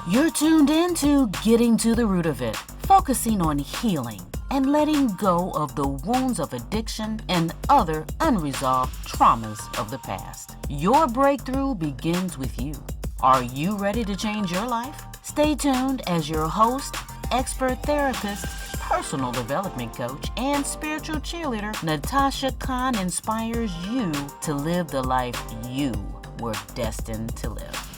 You're tuned in to Getting to the Root of It, focusing on healing and letting go of the wounds of addiction and other unresolved traumas of the past. Your breakthrough begins with you. Are you ready to change your life? Stay tuned as your host, expert therapist, personal development coach, and spiritual cheerleader, Natashah Khan, inspires you to live the life you were destined to live.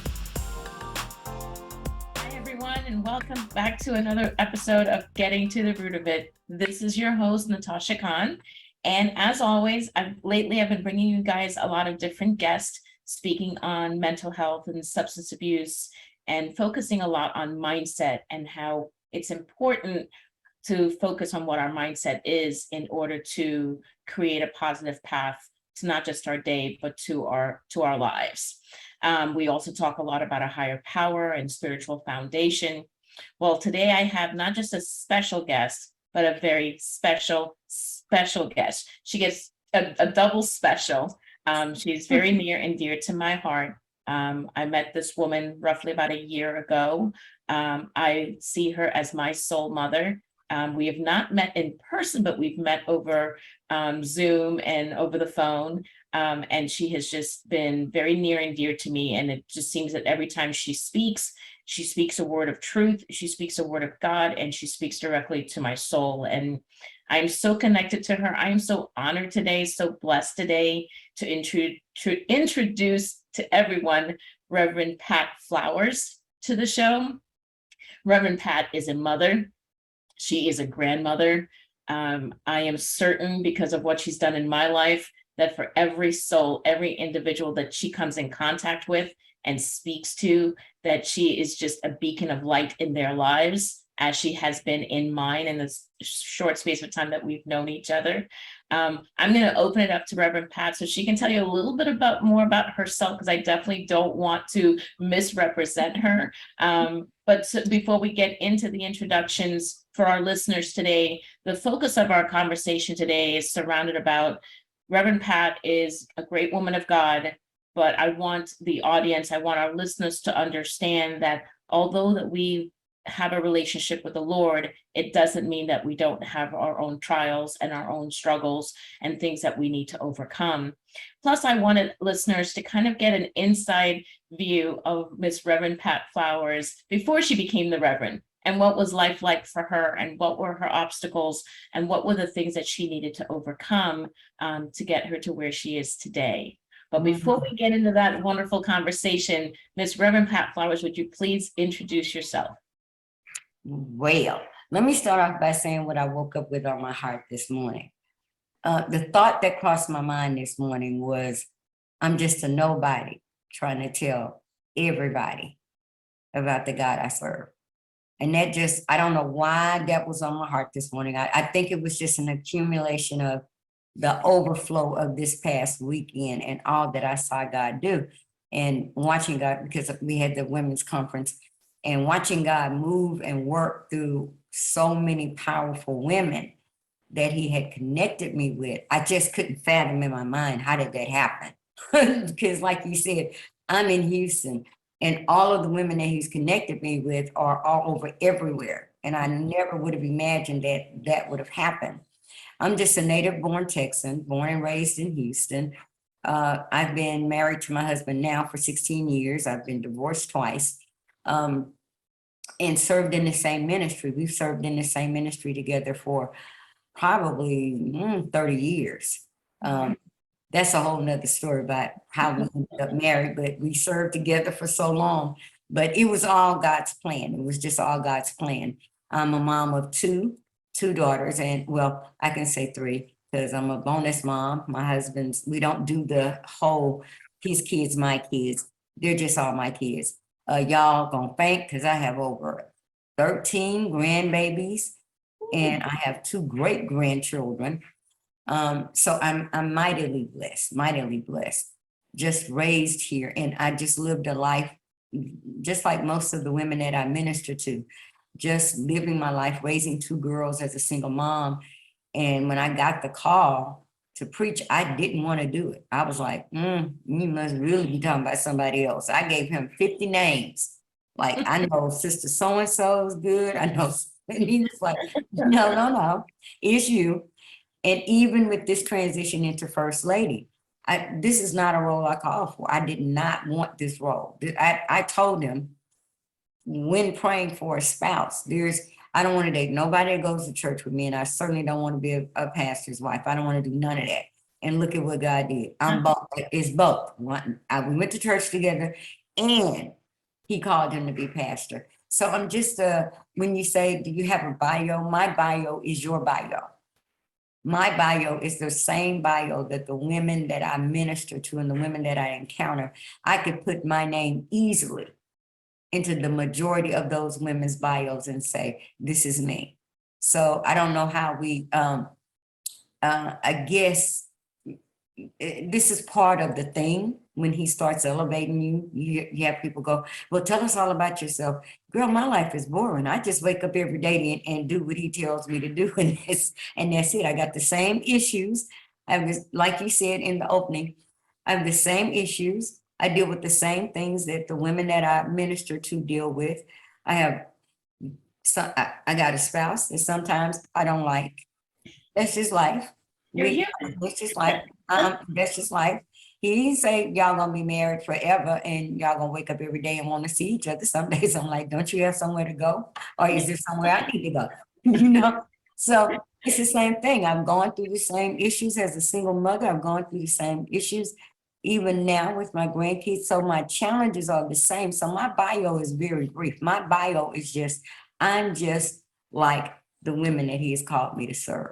And welcome back to another episode of Getting to the Root of It. This is your host, Natashah Khan. And as always, I've been bringing you guys a lot of different guests speaking on mental health and substance abuse and focusing a lot on mindset and how it's important to focus on what our mindset is in order to create a positive path to not just our day, but to our lives. We also talk a lot about a higher power and spiritual foundation. Well, today I have not just a special guest, but a very special guest. She gets a double special. She's very near and dear to my heart. I met this woman roughly about a year ago. I see her as my soul mother. We have not met in person, but we've met over Zoom and over the phone. And she has just been very near and dear to me. And it just seems that every time she speaks a word of truth, she speaks a word of God, and she speaks directly to my soul. And I'm so connected to her. I am so honored today, so blessed today to introduce to everyone Reverend Pat Flowers to the show. Reverend Pat is a mother. She is a grandmother. I am certain, because of what she's done in my life, that for every soul, every individual that she comes in contact with and speaks to, that she is just a beacon of light in their lives, as she has been in mine in this short space of time that we've known each other. I'm going to open it up to Reverend Pat so she can tell you a little bit more about herself, because I definitely don't want to misrepresent her. But before we get into the introductions for our listeners today, the focus of our conversation today is surrounded about Reverend Pat is a great woman of God, but I want our listeners to understand that although that we have a relationship with the Lord, it doesn't mean that we don't have our own trials and our own struggles and things that we need to overcome. Plus, I wanted listeners to kind of get an inside view of Miss Reverend Pat Flowers before she became the Reverend, and what was life like for her, and what were her obstacles, and what were the things that she needed to overcome to get her to where she is today. But before we get into that wonderful conversation, Miss Reverend Pat Flowers, would you please introduce yourself? Well, let me start off by saying what I woke up with on my heart this morning. The thought that crossed my mind this morning was, I'm just a nobody trying to tell everybody about the God I serve. And that just, I don't know why that was on my heart this morning. I think it was just an accumulation of the overflow of this past weekend and all that I saw God do. And watching God, because we had the women's conference, and watching God move and work through so many powerful women that he had connected me with. I just couldn't fathom in my mind, how did that happen? Because like you said, I'm in Houston, and all of the women that he's connected me with are all over everywhere. And I never would have imagined that that would have happened. I'm just a native born Texan, born and raised in Houston. I've been married to my husband now for 16 years. I've been divorced twice. And served in the same ministry. We've served in the same ministry together for probably 30 years. That's a whole nother story about how we ended up married, but we served together for so long. But it was all God's plan. It was just all God's plan. I'm a mom of two daughters, and well, I can say three, because I'm a bonus mom. My husband's, we don't do the whole his kids, my kids. They're just all my kids. Y'all gonna thank, because I have over 13 grandbabies, and I have 2 great grandchildren. So I'm mightily blessed, just raised here. And I just lived a life, just like most of the women that I minister to, just living my life, raising 2 girls as a single mom. And when I got the call to preach, I didn't want to do it. I was like, you must really be talking about somebody else. I gave him 50 names Like, I know Sister so-and-so is good. I know, and he was like, no, it's you. And even with this transition into First Lady, this is not a role I called for. I did not want this role. I told him when praying for a spouse, I don't want to date nobody that goes to church with me, and I certainly don't want to be a pastor's wife. I don't want to do none of that. And look at what God did. I'm both. It's both. We went to church together, and he called him to be pastor. So I'm just when you say, do you have a bio? My bio is your bio. My bio is the same bio that the women that I minister to and the women that I encounter. I could put my name easily into the majority of those women's bios and say, this is me. So I don't know how we, I guess this is part of the thing. When he starts elevating you, you have people go, well, tell us all about yourself. Girl, my life is boring. I just wake up every day and do what he tells me to do. And that's it. I got the same issues. Like you said in the opening, I have the same issues. I deal with the same things that the women that I minister to deal with. I got a spouse that sometimes I don't like. That's just life. That's just life. That's just life. He didn't say y'all gonna be married forever and y'all gonna wake up every day and want to see each other. Some days I'm like, don't you have somewhere to go? Or is there somewhere I need to go? So it's the same thing. I'm going through the same issues as a single mother. I'm going through the same issues even now with my grandkids. So my challenges are the same. So my bio is very brief. My bio is just, I'm just like the women that he has called me to serve.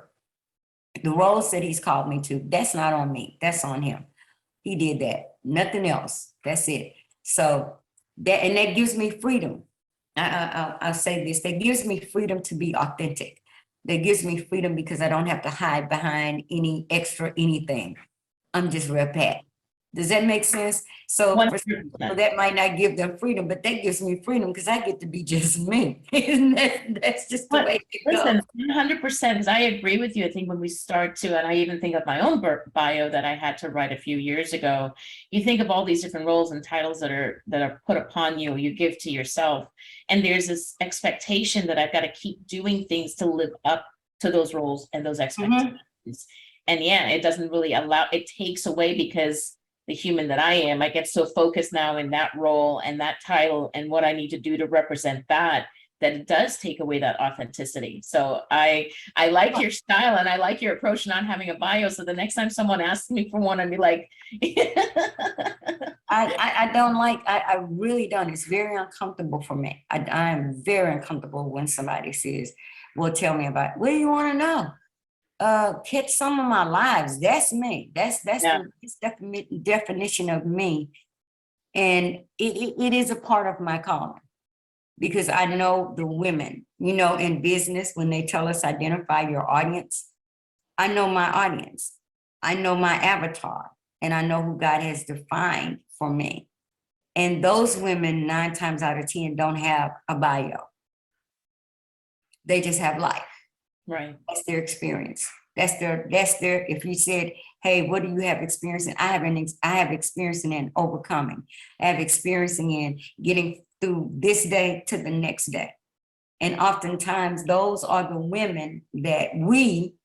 The roles that he's called me to, that's not on me. That's on him. He did that. Nothing else. That's it. So that gives me freedom. I'll say this. That gives me freedom to be authentic. That gives me freedom because I don't have to hide behind any extra anything. I'm just real Pat. Does that make sense? So that might not give them freedom, but that gives me freedom because I get to be just me. That's just the way it goes. Listen, 100%, because I agree with you. I think when we start to, and I even think of my own bio that I had to write a few years ago, you think of all these different roles and titles that are put upon you, you give to yourself. And there's this expectation that I've got to keep doing things to live up to those roles and those expectations. And yeah, it doesn't really it takes away because the human that I am, I get so focused now in that role and that title and what I need to do to represent that it does take away that authenticity. So I like your style and I like your approach, not having a bio. So the next time someone asks me for one, I'd be like, I don't like, I really don't. It's very uncomfortable for me. I'm very uncomfortable when somebody says, well, tell me about, what do you want to know? Catch some of my lives. That's me. That's the definition of me. And it is a part of my calling because I know the women, in business, when they tell us identify your audience, I know my audience. I know my avatar and I know who God has defined for me. And those women 9 times out of 10 don't have a bio. They just have life. Right. That's their experience. That's their, if you said, hey, what do you have experience in? I have experience in overcoming. I have experience in getting through this day to the next day. And oftentimes those are the women that we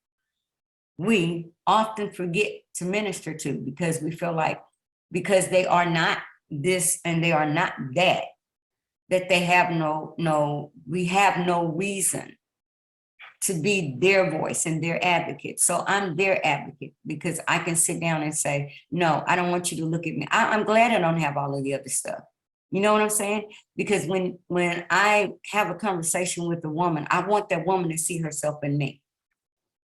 often forget to minister to because we feel like, because they are not this and they are not that they have we have no reason to be their voice and their advocate. So I'm their advocate because I can sit down and say, no, I don't want you to look at me. I'm glad I don't have all of the other stuff. You know what I'm saying? Because when I have a conversation with a woman, I want that woman to see herself in me.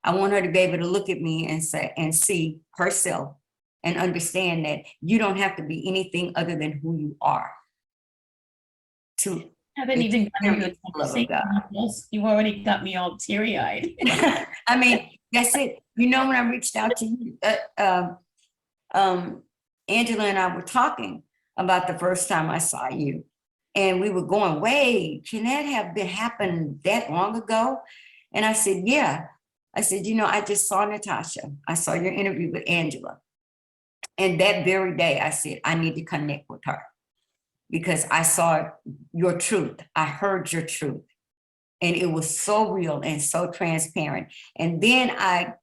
I want her to be able to look at me and say, and see herself and understand that you don't have to be anything other than who you are. I haven't even gotten to the conversation. You already got me all teary-eyed. I mean, that's it. When I reached out to you, Angela and I were talking about the first time I saw you, and we were going, wait, can that have happened that long ago? And I said, yeah. I said, I just saw Natashah. I saw your interview with Angela. And that very day I said, I need to connect with her. because I saw your truth. I heard your truth. And it was so real and so transparent. And then I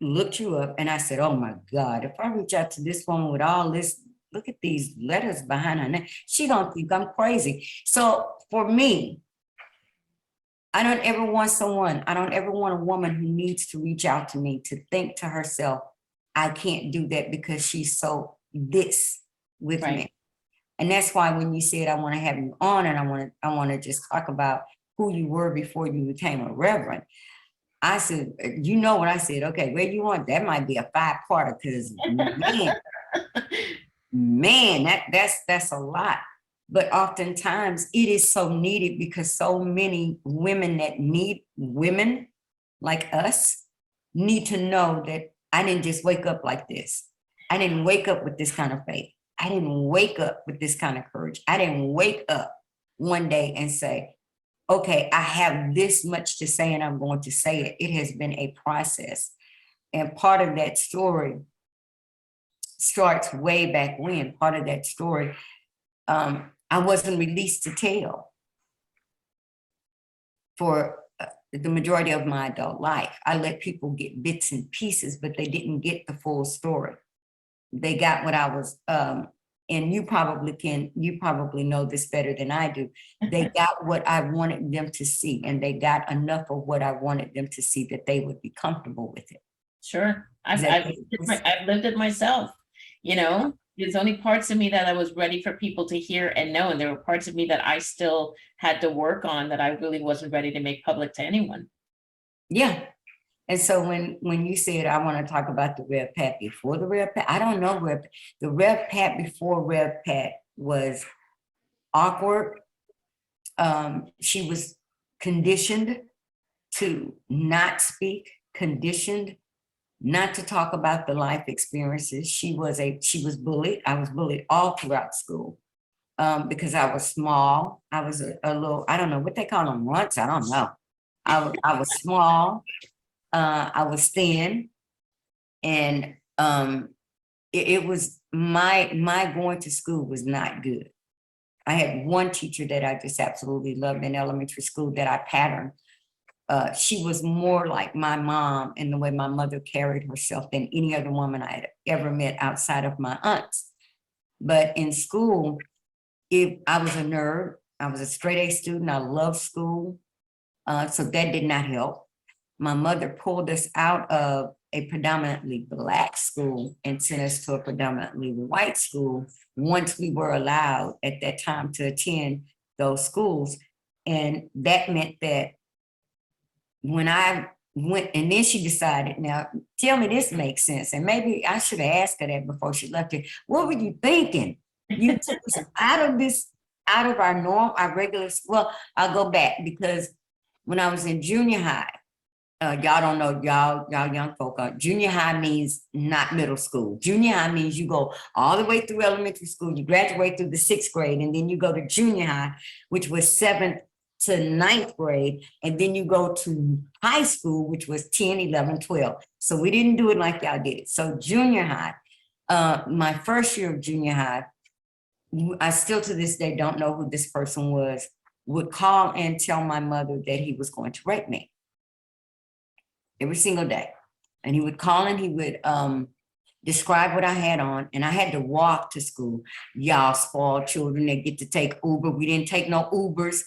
looked you up and I said, oh my God, if I reach out to this woman with all this, look at these letters behind her name, she don't think I'm crazy. So for me, I don't ever want a woman who needs to reach out to me to think to herself, I can't do that because she's so this with Right. me. And that's why when you said I want to have you on and I want to just talk about who you were before you became a reverend. I said, you know what I said? Okay, where you want? That might be a 5-parter because man, that's a lot. But oftentimes it is so needed because so many women that need women like us need to know that I didn't just wake up like this. I didn't wake up with this kind of faith. I didn't wake up with this kind of courage. I didn't wake up one day and say, okay, I have this much to say and I'm going to say it. It has been a process. And part of that story starts way back when. Part of that story, I wasn't released to tell for the majority of my adult life. I let people get bits and pieces, but they didn't get the full story. They got what I was, and you probably know this better than I do. They got what I wanted them to see, and they got enough of what I wanted them to see that they would be comfortable with it. Sure. I've lived it myself. You know, there's only parts of me that I was ready for people to hear and know. And there were parts of me that I still had to work on that I really wasn't ready to make public to anyone. Yeah. And so when you said, I want to talk about the Rev Pat before the Rev Pat, I don't know the Rev Pat before Rev Pat was awkward. She was conditioned to not speak, conditioned not to talk about the life experiences. She was bullied. I was bullied all throughout school because I was small. I was a little, I don't know what they call them, runts. I don't know. I was small. I was thin, and it was my going to school was not good. I had one teacher that I just absolutely loved in elementary school that I patterned. She was more like my mom in the way my mother carried herself than any other woman I had ever met outside of my aunts. But in school, I was a nerd. I was a straight A student. I loved school. So that did not help. My mother pulled us out of a predominantly Black school and sent us to a predominantly white school once we were allowed at that time to attend those schools. And that meant that when I went, and then she decided, now tell me this makes sense. And maybe I should have asked her that before she left here. What were you thinking? You took us out of our regular, well, I'll go back because when I was in junior high, y'all don't know, y'all young folk, junior high means not middle school. Junior high means you go all the way through elementary school, you graduate through the 6th grade, and then you go to junior high, which was 7th to 9th grade, and then you go to high school, which was 10, 11, 12. So we didn't do it like y'all did it. So junior high, my first year of junior high, I still to this day don't know who this person was, would call and tell my mother that he was going to rape me every single day. And he would call and he would describe what I had on, and I had to walk to school. Y'all spoiled children that get to take Uber. We didn't take no Ubers.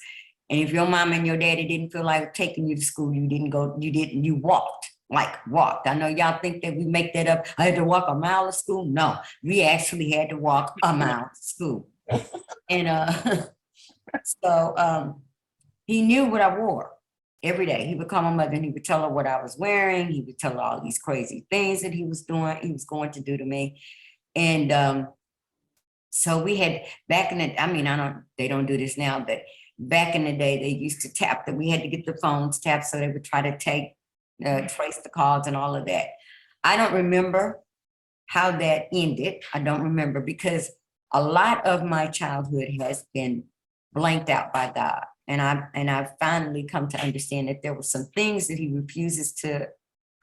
And if your mom and your daddy didn't feel like taking you to school, you walked. I know y'all think that we make that up. I had to walk a mile to school. No, we actually had to walk a mile to school. And so he knew what I wore every day. He would call my mother and he would tell her what I was wearing. He would tell her all these crazy things that he was going to do to me. And so we had back in the, they don't do this now, but back in the day, they used to tap that we had to get the phones tapped so they would try to trace the calls and all of that. I don't remember how that ended. I don't remember because a lot of my childhood has been blanked out by God. And I've finally come to understand that there were some things that he refuses to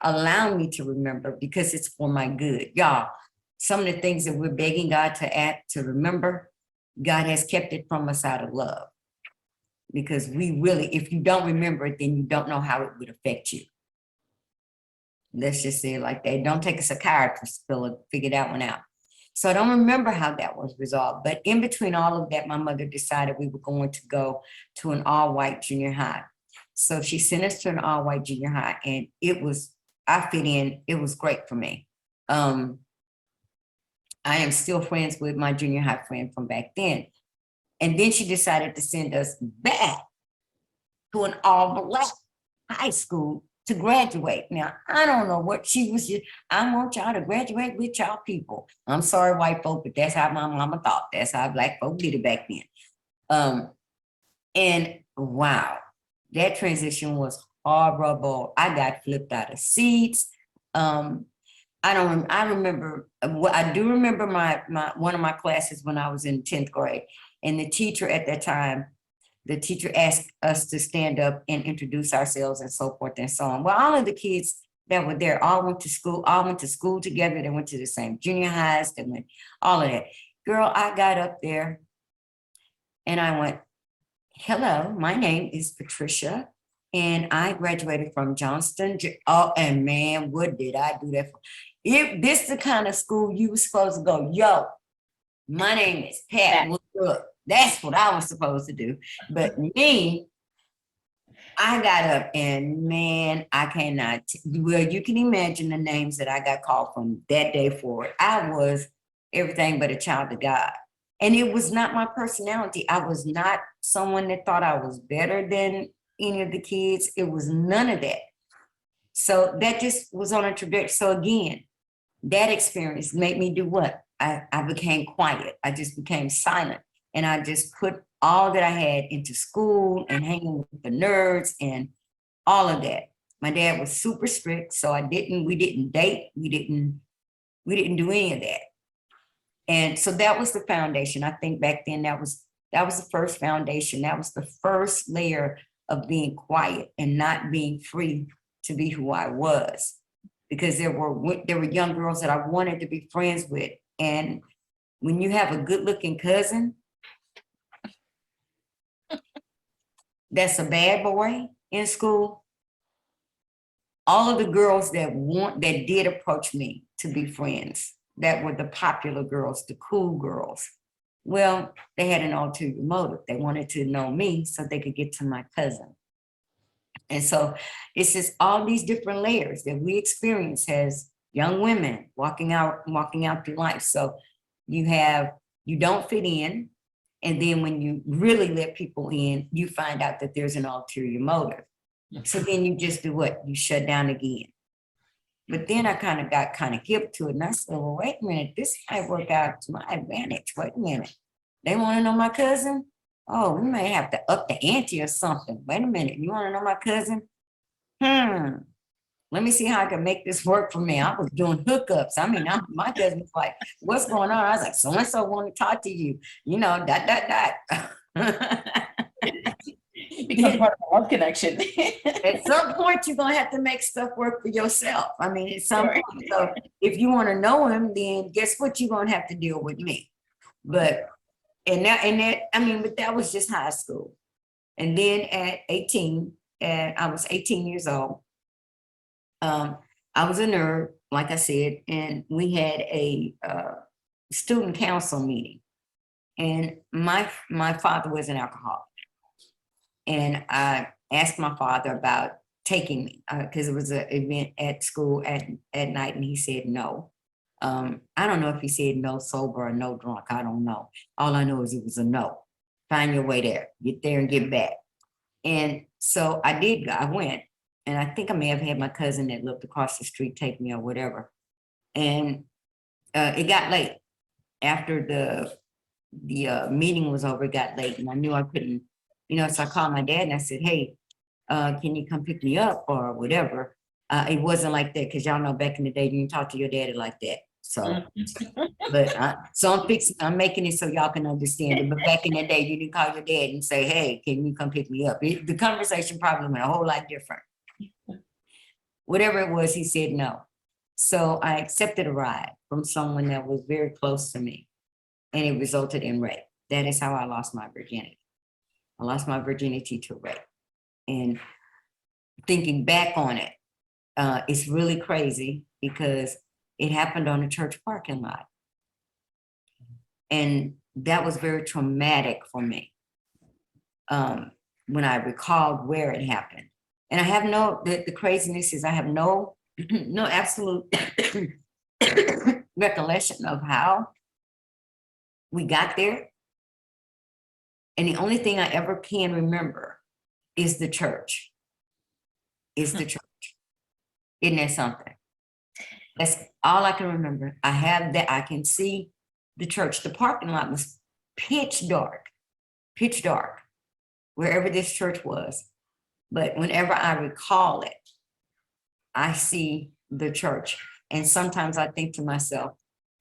allow me to remember because it's for my good. Y'all, some of the things that we're begging God to remember, God has kept it from us out of love. Because we really, if you don't remember it, then you don't know how it would affect you. Let's just say it like that. Don't take a psychiatrist to figure that one out. So I don't remember how that was resolved. But in between all of that, my mother decided we were going to go to an all-white junior high. So she sent us to an all-white junior high, and I fit in, it was great for me. I am still friends with my junior high friend from back then. And then she decided to send us back to an all-black high school to graduate. Now, I don't know what she was just, I want y'all to graduate with y'all people. I'm sorry, white folk, but that's how my mama thought. That's how black folk did it back then. And wow, that transition was horrible. I got flipped out of seats. I remember, I do remember my one of my classes when I was in 10th grade. And the teacher at that time, the teacher asked us to stand up and introduce ourselves and so forth and so on. Well, all of the kids that were there all went to school together. They went to the same junior highs, they went all of that. Girl, I got up there and I went, hello, my name is Patricia and I graduated from Johnston. Oh, and man, what did I do that for? If this is the kind of school you were supposed to go, yo, my name is Pat. Look, that's what I was supposed to do. But me, I got up and man, I cannot, well, you can imagine the names that I got called from that day forward. I was everything but a child of God. And it was not my personality. I was not someone that thought I was better than any of the kids. It was none of that. So that just was on a trajectory. So again, that experience made me do what? I became quiet. I just became silent. And I just put all that I had into school and hanging with the nerds and all of that. My dad was super strict, so we didn't date, we didn't do any of that. And so that was the foundation. I think back then that was the first foundation. That was the first layer of being quiet and not being free to be who I was. Because there were young girls that I wanted to be friends with. And when you have a good looking cousin that's a bad boy in school, all of the girls that did approach me to be friends, that were the popular girls, the cool girls, well, they had an ulterior motive. They wanted to know me so they could get to my cousin. And so it's just all these different layers that we experience as young women walking out through life. So you don't fit in. And then when you really let people in, you find out that there's an ulterior motive. So then you just do what? You shut down again. But then I got hip to it. And I said, well, wait a minute, this might work out to my advantage. Wait a minute. They want to know my cousin? Oh, we may have to up the ante or something. Wait a minute, you want to know my cousin? Let me see how I can make this work for me. I was doing hookups. I mean, my cousin was like, what's going on? I was like, so-and-so want to talk to you, dot. Become part of a love connection. At some point, you're going to have to make stuff work for yourself. I mean, at some point. So if you want to know him, then guess what? You're going to have to deal with me. But that was just high school. And then at 18, and I was 18 years old. I was a nerd, like I said, and we had a student council meeting. And my father was an alcoholic. And I asked my father about taking me because it was an event at school at night, and he said no. I don't know if he said no sober or no drunk. I don't know. All I know is it was a no. Find your way there. Get there and get back. And so I did. I went. And I think I may have had my cousin that lived across the street take me or whatever. And it got late. After the meeting was over, it got late. And I knew I couldn't, so I called my dad and I said, hey, can you come pick me up or whatever? It wasn't like that because y'all know back in the day, you didn't talk to your daddy like that. So, I'm making it so y'all can understand it. But back in the day, you didn't call your dad and say, hey, can you come pick me up? The conversation probably went a whole lot different. Whatever it was, he said no. So I accepted a ride from someone that was very close to me, and it resulted in rape. That is how I lost my virginity. I lost my virginity to rape. And thinking back on it, it's really crazy because it happened on a church parking lot. And that was very traumatic for me when I recalled where it happened. And I have the craziness is I have no absolute recollection of how we got there. And the only thing I ever can remember is the church. Isn't that something? That's all I can remember. I have that. I can see the church. The parking lot was pitch dark, wherever this church was. But whenever I recall it, I see the church. And sometimes I think to myself,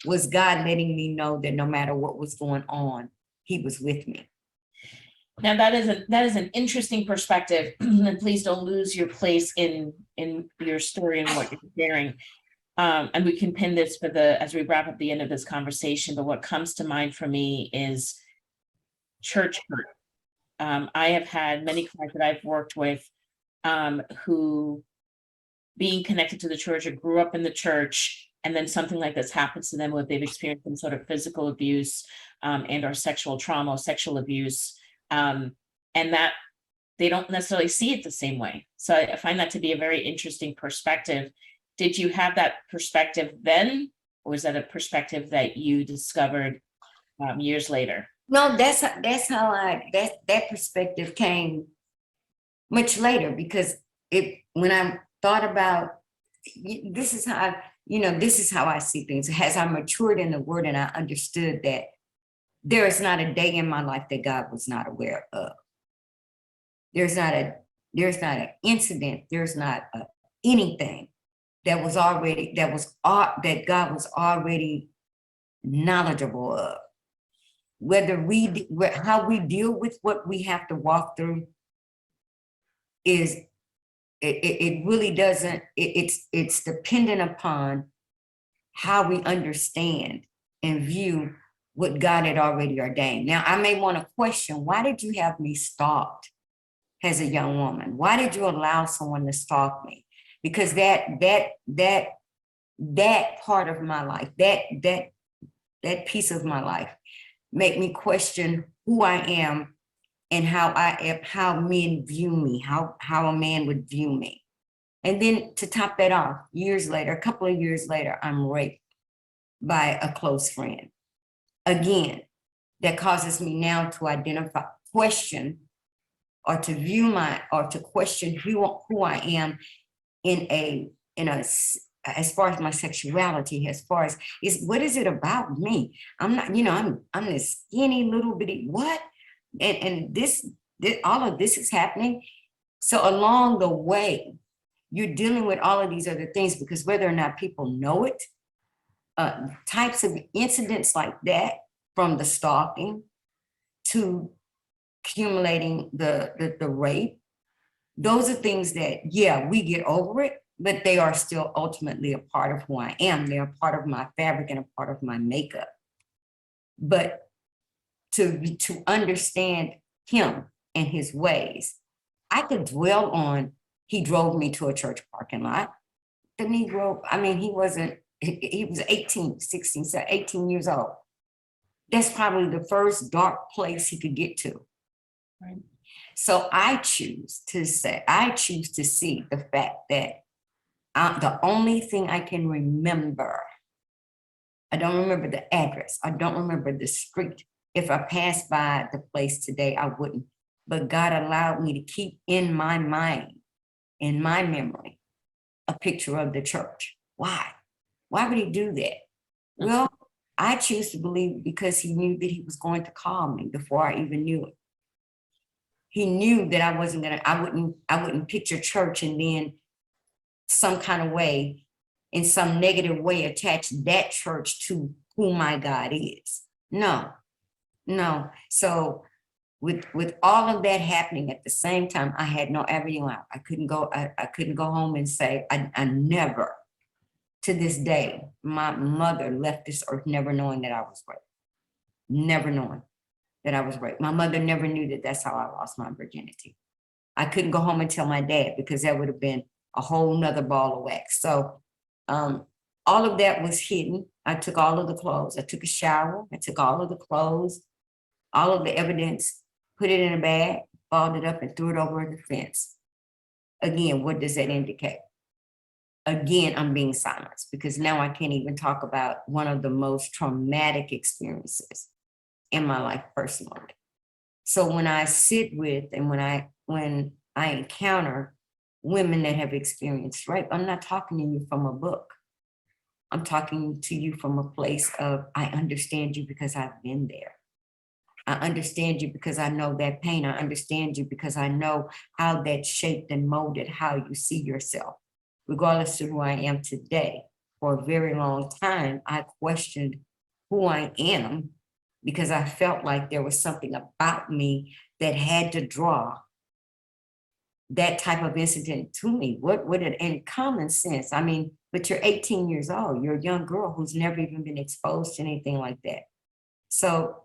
was God letting me know that no matter what was going on, he was with me? Now that is an interesting perspective, and please don't lose your place in your story and what you're sharing. And we can pin this for as we wrap up the end of this conversation. But what comes to mind for me is church hurt. I have had many clients that I've worked with who, being connected to the church or grew up in the church, and then something like this happens to them where they've experienced some sort of physical abuse and or sexual trauma, sexual abuse. And that they don't necessarily see it the same way. So I find that to be a very interesting perspective. Did you have that perspective then, or was that a perspective that you discovered years later? No, that's how that perspective came much later, because when I thought about this is how I see things. As I matured in the word and I understood that there is not a day in my life that God was not aware of. There's not an incident. There's not anything that God was already knowledgeable of. How we deal with what we have to walk through is it really doesn't. It's dependent upon how we understand and view what God had already ordained. Now, I may want to question, why did you have me stalked as a young woman? Why did you allow someone to stalk me? Because that part of my life, that piece of my life, make me question who I am and how men view me, how a man would view me. And then to top that off, a couple of years later, I'm raped by a close friend. Again, that causes me now to question who I am as far as my sexuality, as far as what is it about me? I'm not, I'm this skinny little bitty what? And this all of this is happening. So along the way, you're dealing with all of these other things, because whether or not people know it, types of incidents like that, from the stalking to accumulating the rape, those are things that, yeah, we get over it, but they are still ultimately a part of who I am. They're a part of my fabric and a part of my makeup. But to understand him and his ways, I could dwell on, he drove me to a church parking lot. The Negro, he was 18 years old. That's probably the first dark place he could get to. Right. So I choose to see the fact that the only thing I can remember, I don't remember the address, I don't remember the street. If I passed by the place today, I wouldn't. But God allowed me to keep in my mind, in my memory, a picture of the church. Why? Why would he do that? Well, I choose to believe because he knew that he was going to call me before I even knew it. He knew that I wouldn't picture church and then some kind of way, in some negative way, attach that church to who my God is. No. So with all of that happening at the same time, I had no avenue out. I couldn't go home and say, I never, to this day, my mother left this earth never knowing that I was raped. Never knowing. that I was raped. My mother never knew that that's how I lost my virginity. I couldn't go home and tell my dad because that would have been a whole nother ball of wax. So all of that was hidden. I took all of the clothes. I took a shower. I took all of the clothes, all of the evidence, put it in a bag, balled it up and threw it over the fence. Again, what does that indicate? Again, I'm being silenced because now I can't even talk about one of the most traumatic experiences in my life personally. So when I sit with and when I encounter women that have experienced rape, I'm not talking to you from a book. I'm talking to you from a place of, I understand you because I've been there. I understand you because I know that pain. I understand you because I know how that shaped and molded how you see yourself. Regardless of who I am today, for a very long time, I questioned who I am because I felt like there was something about me that had to draw that type of incident to me. What would it, in common sense, I mean, but you're 18 years old, you're a young girl who's never even been exposed to anything like that. So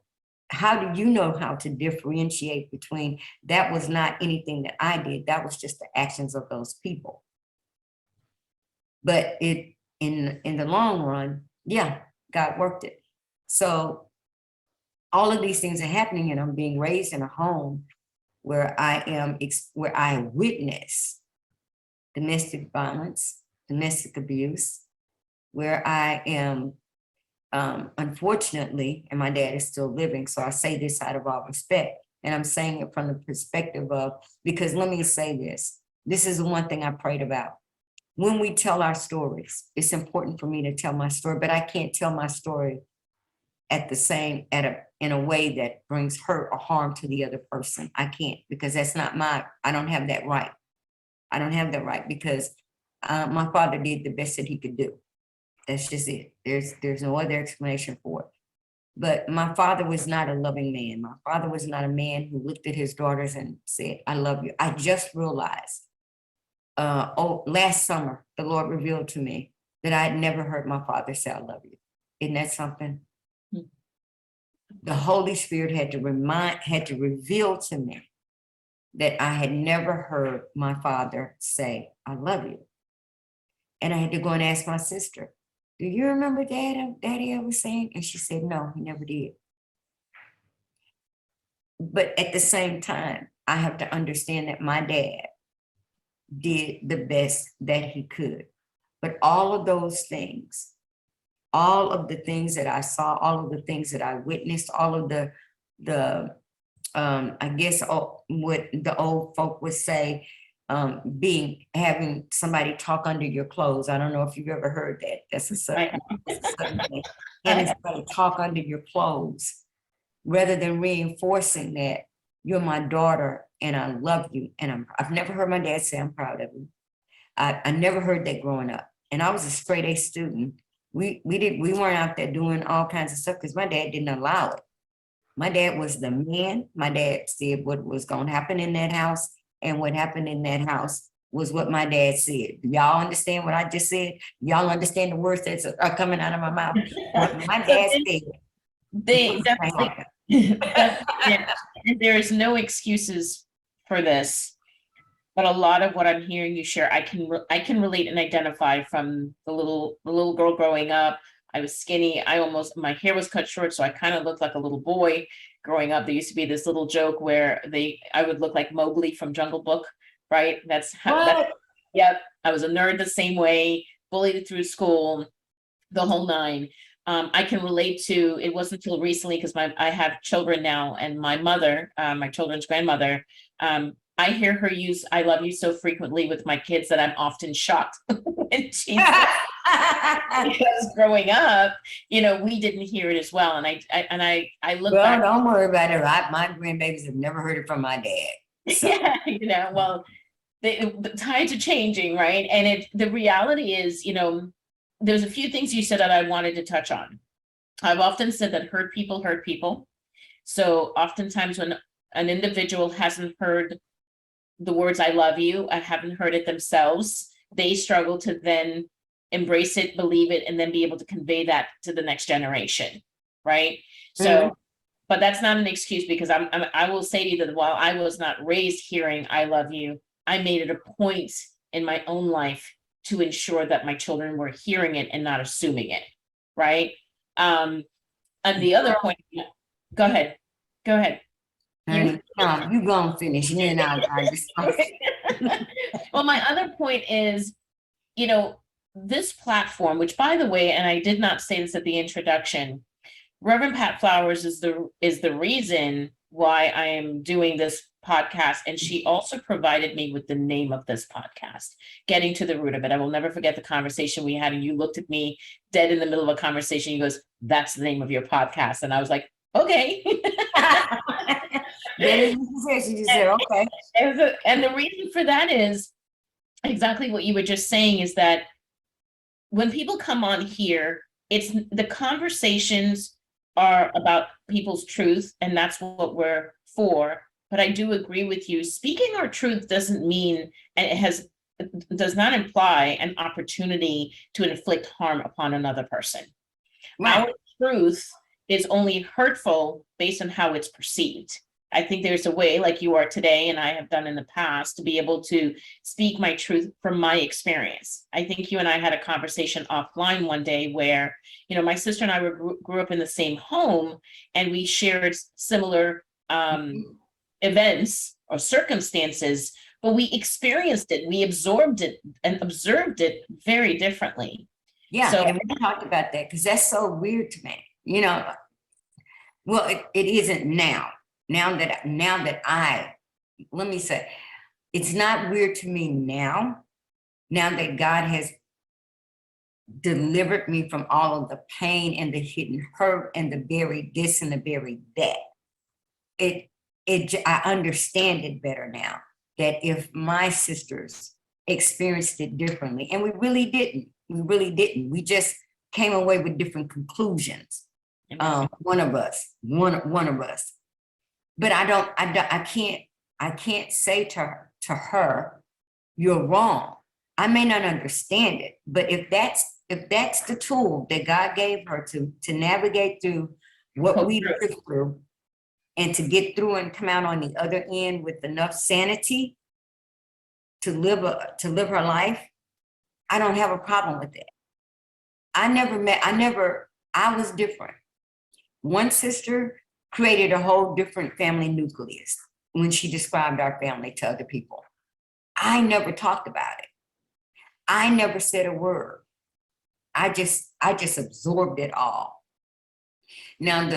how do you know how to differentiate between that was not anything that I did, that was just the actions of those people? But it in the long run, yeah, God worked it. So all of these things are happening, and I'm being raised in a home where where I witness domestic violence, domestic abuse, where I am, unfortunately, and my dad is still living, so I say this out of all respect, and I'm saying it from the perspective of, because let me say this is the one thing I prayed about. When we tell our stories, it's important for me to tell my story, but I can't tell my story in a way that brings hurt or harm to the other person. I can't, because that's not I don't have that right. I don't have that right because my father did the best that he could do. That's just it. There's no other explanation for it. But my father was not a loving man. My father was not a man who looked at his daughters and said, I love you. I just realized, last summer, the Lord revealed to me that I had never heard my father say, I love you. Isn't that something? The Holy Spirit had to reveal to me that I had never heard my father say, I love you. And I had to go and ask my sister, do you remember Daddy ever saying? And she said, no, he never did. But at the same time, I have to understand that my dad did the best that he could. But all of those things, all of the things that I saw, all of the things that I witnessed, all of the I guess what the old folk would say, having somebody talk under your clothes. I don't know if you've ever heard that. That's a certain thing. Having somebody talk under your clothes, rather than reinforcing that you're my daughter and I love you. And I've never heard my dad say I'm proud of you. I never heard that growing up. And I was a straight A student. We weren't out there doing all kinds of stuff because my dad didn't allow it. My dad was the man. My dad said what was going to happen in that house, and what happened in that house was what my dad said. Do y'all understand what I just said? Y'all understand the words that are coming out of my mouth? What my dad said. There is no excuses for this, but a lot of what I'm hearing you share, I can relate and identify from the little girl growing up. I was skinny. My hair was cut short, so I kind of looked like a little boy growing up. There used to be this little joke where I would look like Mowgli from Jungle Book, right? Yep. I was a nerd the same way, bullied through school, the whole nine. I can relate to, it wasn't until recently, because I have children now, and my mother, my children's grandmother, I hear her use "I love you" so frequently with my kids that I'm often shocked when she says, because growing up, we didn't hear it as well. And I look back. Don't worry about it. My grandbabies have never heard it from my dad. So. Yeah, well, the tides are changing, right? And the reality is, there's a few things you said that I wanted to touch on. I've often said that hurt people hurt people. So oftentimes when an individual hasn't heard the words "I love you," I haven't heard it themselves, they struggle to then embrace it, believe it, and then be able to convey that to the next generation, right? So But that's not an excuse, because I will say to you that while I was not raised hearing "I love you," I made it a point in my own life to ensure that my children were hearing it and not assuming it, right? And the other point, go ahead, go ahead. You gonna finish, and then I'll just. Well, my other point is, you know, this platform, which, by the way, and I did not say this at the introduction, Reverend Pat Flowers is the reason why I am doing this podcast, and she also provided me with the name of this podcast, Getting to the Root of It. I will never forget the conversation we had, and you looked at me dead in the middle of a conversation. You goes, "That's the name of your podcast," and I was like, "Okay." She just said, "Okay." And the reason for that is exactly what you were just saying, is that when people come on here, it's the conversations are about people's truth, and that's what we're for. But I do agree with you. Speaking our truth doesn't mean, and does not imply an opportunity to inflict harm upon another person. Right. Our truth is only hurtful based on how it's perceived. I think there's a way, like you are today, and I have done in the past, to be able to speak my truth from my experience. I think you and I had a conversation offline one day where, you know, my sister and I grew up in the same home, and we shared similar events or circumstances, but we experienced it, we absorbed it, and observed it very differently. Yeah, So, and we talked about that because that's so weird to me. You know, well, it isn't now. Now that let me say, it's not weird to me now. Now that God has delivered me from all of the pain and the hidden hurt and the very this and the very that. I understand it better now, that if my sisters experienced it differently, and we really didn't. We just came away with different conclusions. One of us. But I can't say to her, "You're wrong." I may not understand it, but if that's the tool that God gave her to navigate through what we lived through, and to get through and come out on the other end with enough sanity to live her life, I don't have a problem with it. I was different. One sister created a whole different family nucleus when she described our family to other people. I never talked about it. I never said a word. I just absorbed it all. Now,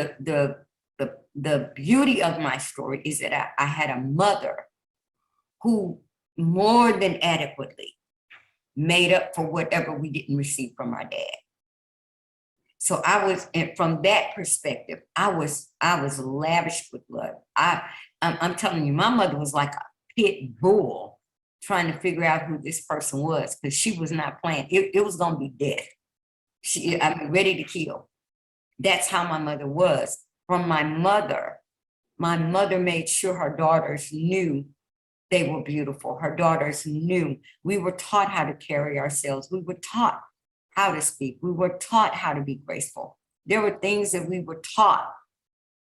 the beauty of my story is that I had a mother who more than adequately made up for whatever we didn't receive from our dad. So and from that perspective, I was lavished with love. I'm telling you, my mother was like a pit bull trying to figure out who this person was, because she was not playing. It was going to be death. I'm ready to kill. That's how my mother was. From my mother made sure her daughters knew they were beautiful. Her daughters knew. We were taught how to carry ourselves. We were taught how to speak. We were taught how to be graceful. There were things that we were taught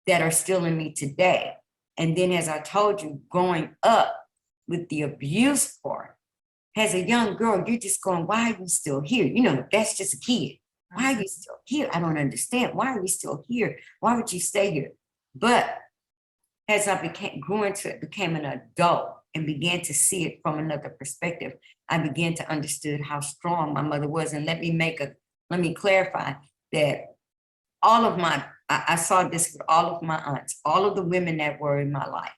that are still in me today. And then, as I told you, growing up with the abuse part, as a young girl, you're just going, "Why are you still here?" You know, that's just a kid. "Why are you still here? I don't understand. Why are we still here? Why would you stay here?" But as I became an adult and began to see it from another perspective, I began to understand how strong my mother was. And let me clarify that I saw this with all of my aunts, all of the women that were in my life.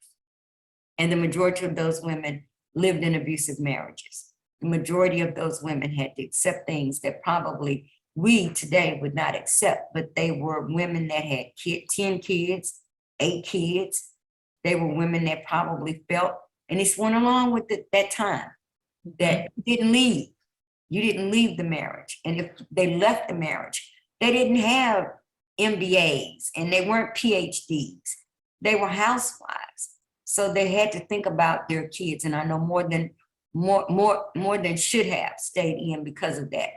And the majority of those women lived in abusive marriages. The majority of those women had to accept things that probably we today would not accept, but they were women that had 10 kids, 8 kids. They were women that probably felt, and this went along with that time, that you didn't leave the marriage. And if they left the marriage, they didn't have MBAs and they weren't PhDs. They were housewives. So they had to think about their kids. And I know more than should have stayed in because of that.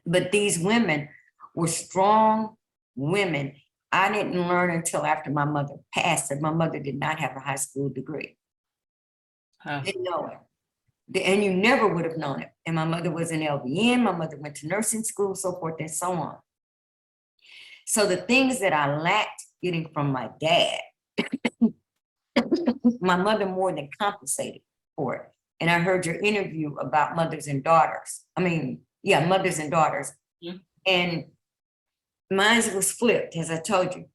But these women were strong women. I didn't learn until after my mother passed that my mother did not have a high school degree. Oh, Didn't know it. And you never would have known it. And my mother was an LVN, my mother went to nursing school, so forth and so on. So the things that I lacked getting from my dad, my mother more than compensated for it. And I heard your interview about mothers and daughters. I mean, yeah, mothers and daughters. Yeah. And mine was flipped, as I told you.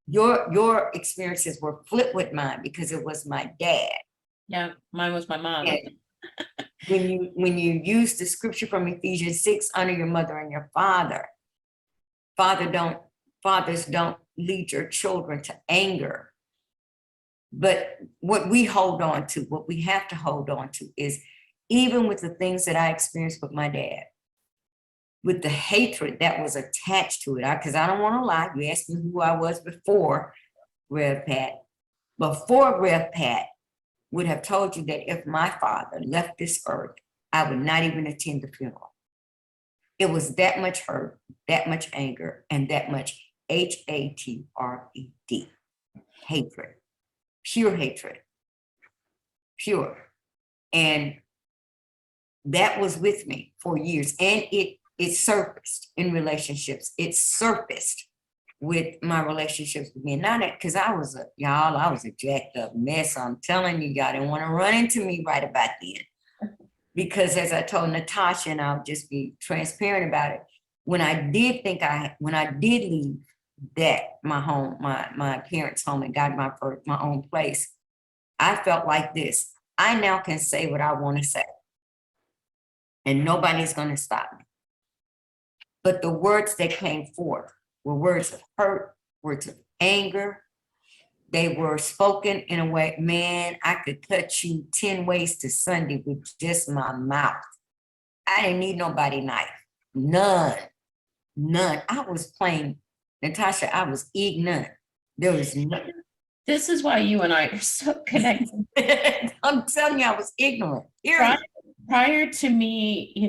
Your experiences were flipped with mine because it was my dad. yeah, mine was my mom. And when you use the scripture from Ephesians 6, honor your mother and your father. Fathers don't lead your children to anger. But what we hold on to, what we have to hold on to is, even with the things that I experienced with my dad, with the hatred that was attached to it, because I don't want to lie, you asked me who I was before Rev Pat. Before Rev Pat would have told you that if my father left this earth, I would not even attend the funeral. It was that much hurt, that much anger, and that much hatred, hatred, pure hatred, pure. And that was with me for years. And it surfaced in relationships. It surfaced with my relationships with me. Not because I was a jacked up mess. I'm telling you, y'all didn't want to run into me right about then. Because as I told Natashah, and I'll just be transparent about it, when I did leave my parents' home and got my own place, I felt like this. I now can say what I want to say. And nobody's going to stop me. But the words that came forth were words of hurt, words of anger. They were spoken in a way, man, I could cut you 10 ways to Sunday with just my mouth. I didn't need nobody knife. None. I was plain, Natashah, I was ignorant. There was none. This is why you and I are so connected. I'm telling you, I was ignorant. Prior to me,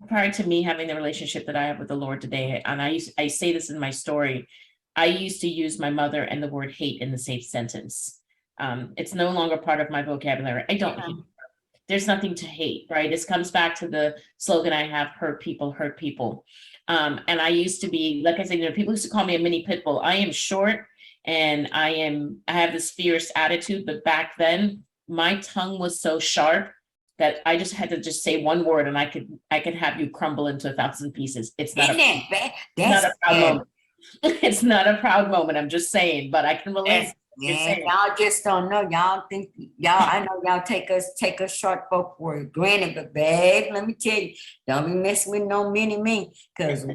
prior to me having the relationship that I have with the Lord today, and I say this in my story, I used to use my mother and the word hate in the same sentence. It's no longer part of my vocabulary. I don't hate her. There's nothing to hate, right? This comes back to the slogan I have, hurt people, hurt people. And I used to be, like I said, people used to call me a mini pit bull. I am short and I have this fierce attitude, but back then my tongue was so sharp that I just had to just say one word and I could have you crumble into 1,000 pieces. It's not a proud moment. It's not a proud moment. I'm just saying, but I can relate. Yeah, y'all just don't know. I know y'all take us short folk for granted, but babe, let me tell you, don't be messing with no mini me, because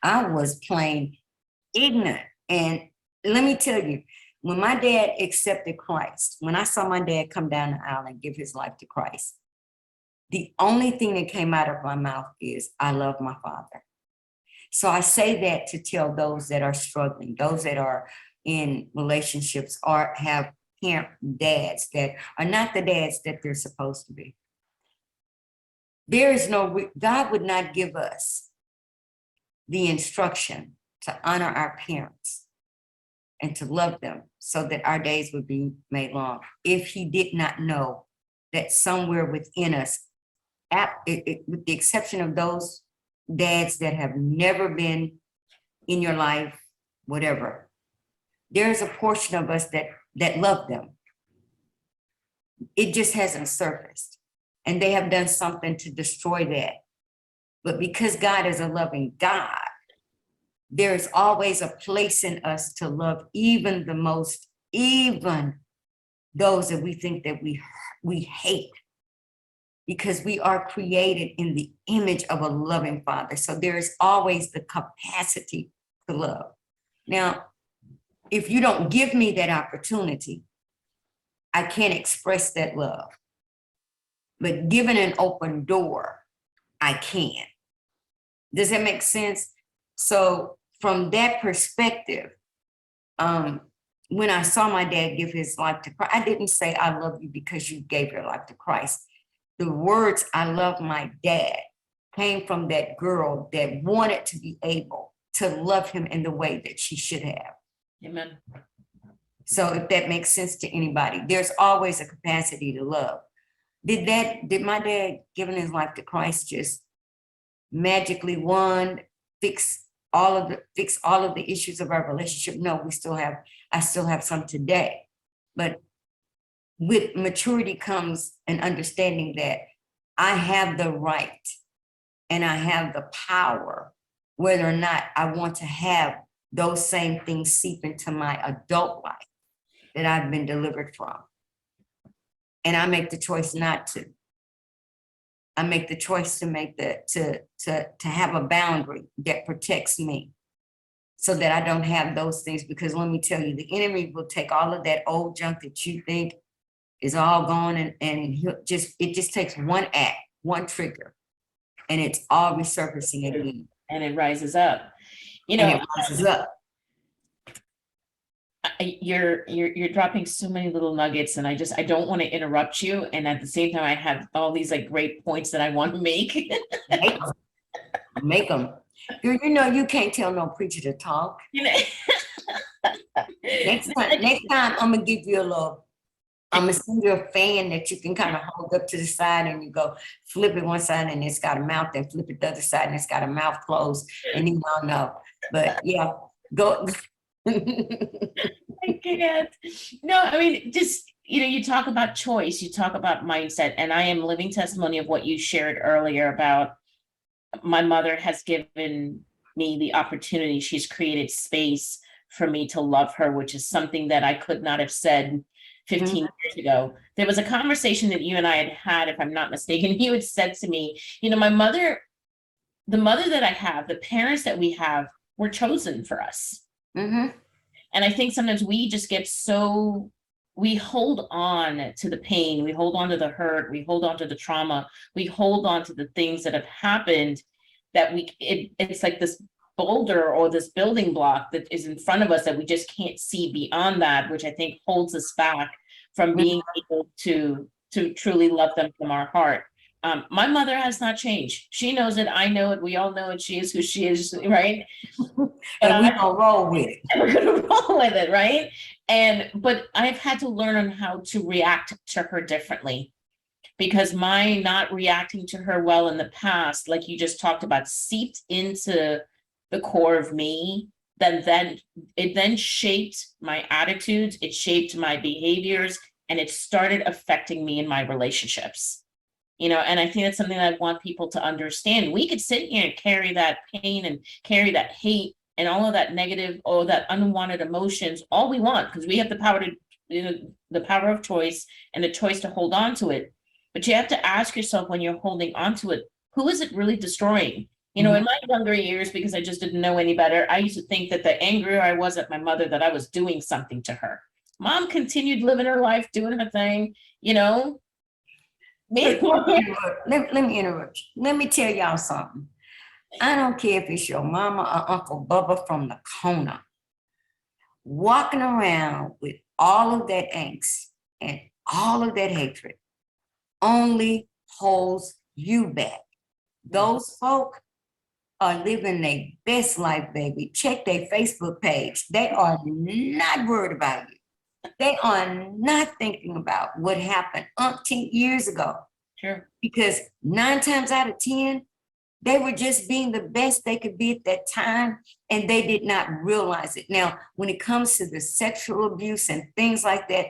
I was plain ignorant. And let me tell you, when my dad accepted Christ, when I saw my dad come down the aisle and give his life to Christ, the only thing that came out of my mouth is, I love my father. So I say that to tell those that are struggling, those that are in relationships or have parent dads that are not the dads that they're supposed to be. God would not give us the instruction to honor our parents and to love them so that our days would be made long if he did not know that somewhere within us, with the exception of those dads that have never been in your life, whatever, there's a portion of us that love them. It just hasn't surfaced. And they have done something to destroy that. But because God is a loving God, there's always a place in us to love even those that we think that we hate, because we are created in the image of a loving Father. So there is always the capacity to love. Now, if you don't give me that opportunity, I can't express that love. But given an open door, I can. Does that make sense? So from that perspective, when I saw my dad give his life to Christ, I didn't say, I love you because you gave your life to Christ. The words, I love my dad, came from that girl that wanted to be able to love him in the way that she should have. Amen. So if that makes sense to anybody, there's always a capacity to love. Did my dad giving his life to Christ just magically fix all of the issues of our relationship? No, I still have some today. But with maturity comes an understanding that I have the right and I have the power, whether or not I want to have those same things seep into my adult life that I've been delivered from. And I make the choice not to. I make the choice to have a boundary that protects me so that I don't have those things. Because let me tell you, the enemy will take all of that old junk that you think is all gone, and it just takes one act, one trigger, and it's all resurfacing again. And it rises up. And it rises up. You're dropping so many little nuggets, and I don't want to interrupt you. And at the same time, I have all these like great points that I want to make. Make them. You know, you can't tell no preacher to talk. You know? Next time, I'm gonna give you I'm gonna send you a fan that you can kind of hold up to the side, and you go flip it one side and it's got a mouth, and flip it the other side and it's got a mouth closed, and you don't know. But yeah, go. I can't. No, I mean, just, you talk about choice, you talk about mindset, and I am living testimony of what you shared earlier about my mother has given me the opportunity. She's created space for me to love her, which is something that I could not have said 15 years ago. There was a conversation that you and I had, if I'm not mistaken. You had said to me, my mother, the mother that I have, the parents that we have were chosen for us. And I think sometimes we just get we hold on to the pain, we hold on to the hurt, we hold on to the trauma, we hold on to the things that have happened, that it's like this boulder or this building block that is in front of us that we just can't see beyond that, which I think holds us back from being able to truly love them from our heart. My mother has not changed. She knows it. I know it. We all know it. She is who she is, right? And we're gonna roll with it. We're gonna roll with it, right? But I've had to learn on how to react to her differently, because my not reacting to her well in the past, like you just talked about, seeped into the core of me. It then shaped my attitudes, it shaped my behaviors, and it started affecting me in my relationships. And I think that's something that I want people to understand. We could sit here and carry that pain and carry that hate and all of that negative or that unwanted emotions all we want, because we have the power to, the power of choice and the choice to hold on to it. But you have to ask yourself, when you're holding on to it, who is it really destroying? In my younger years, because I just didn't know any better, I used to think that the angrier I was at my mother, that I was doing something to her. Mom continued living her life, doing her thing, Let me interrupt you. Let me tell y'all something. I don't care if it's your mama or Uncle Bubba from the corner, walking around with all of that angst and all of that hatred only holds you back. Those folk are living their best life, baby. Check their Facebook page. They are not worried about you. They are not thinking about what happened umpteen years ago. Sure. Because 9 times out of 10, they were just being the best they could be at that time, and they did not realize it. Now, when it comes to the sexual abuse and things like that,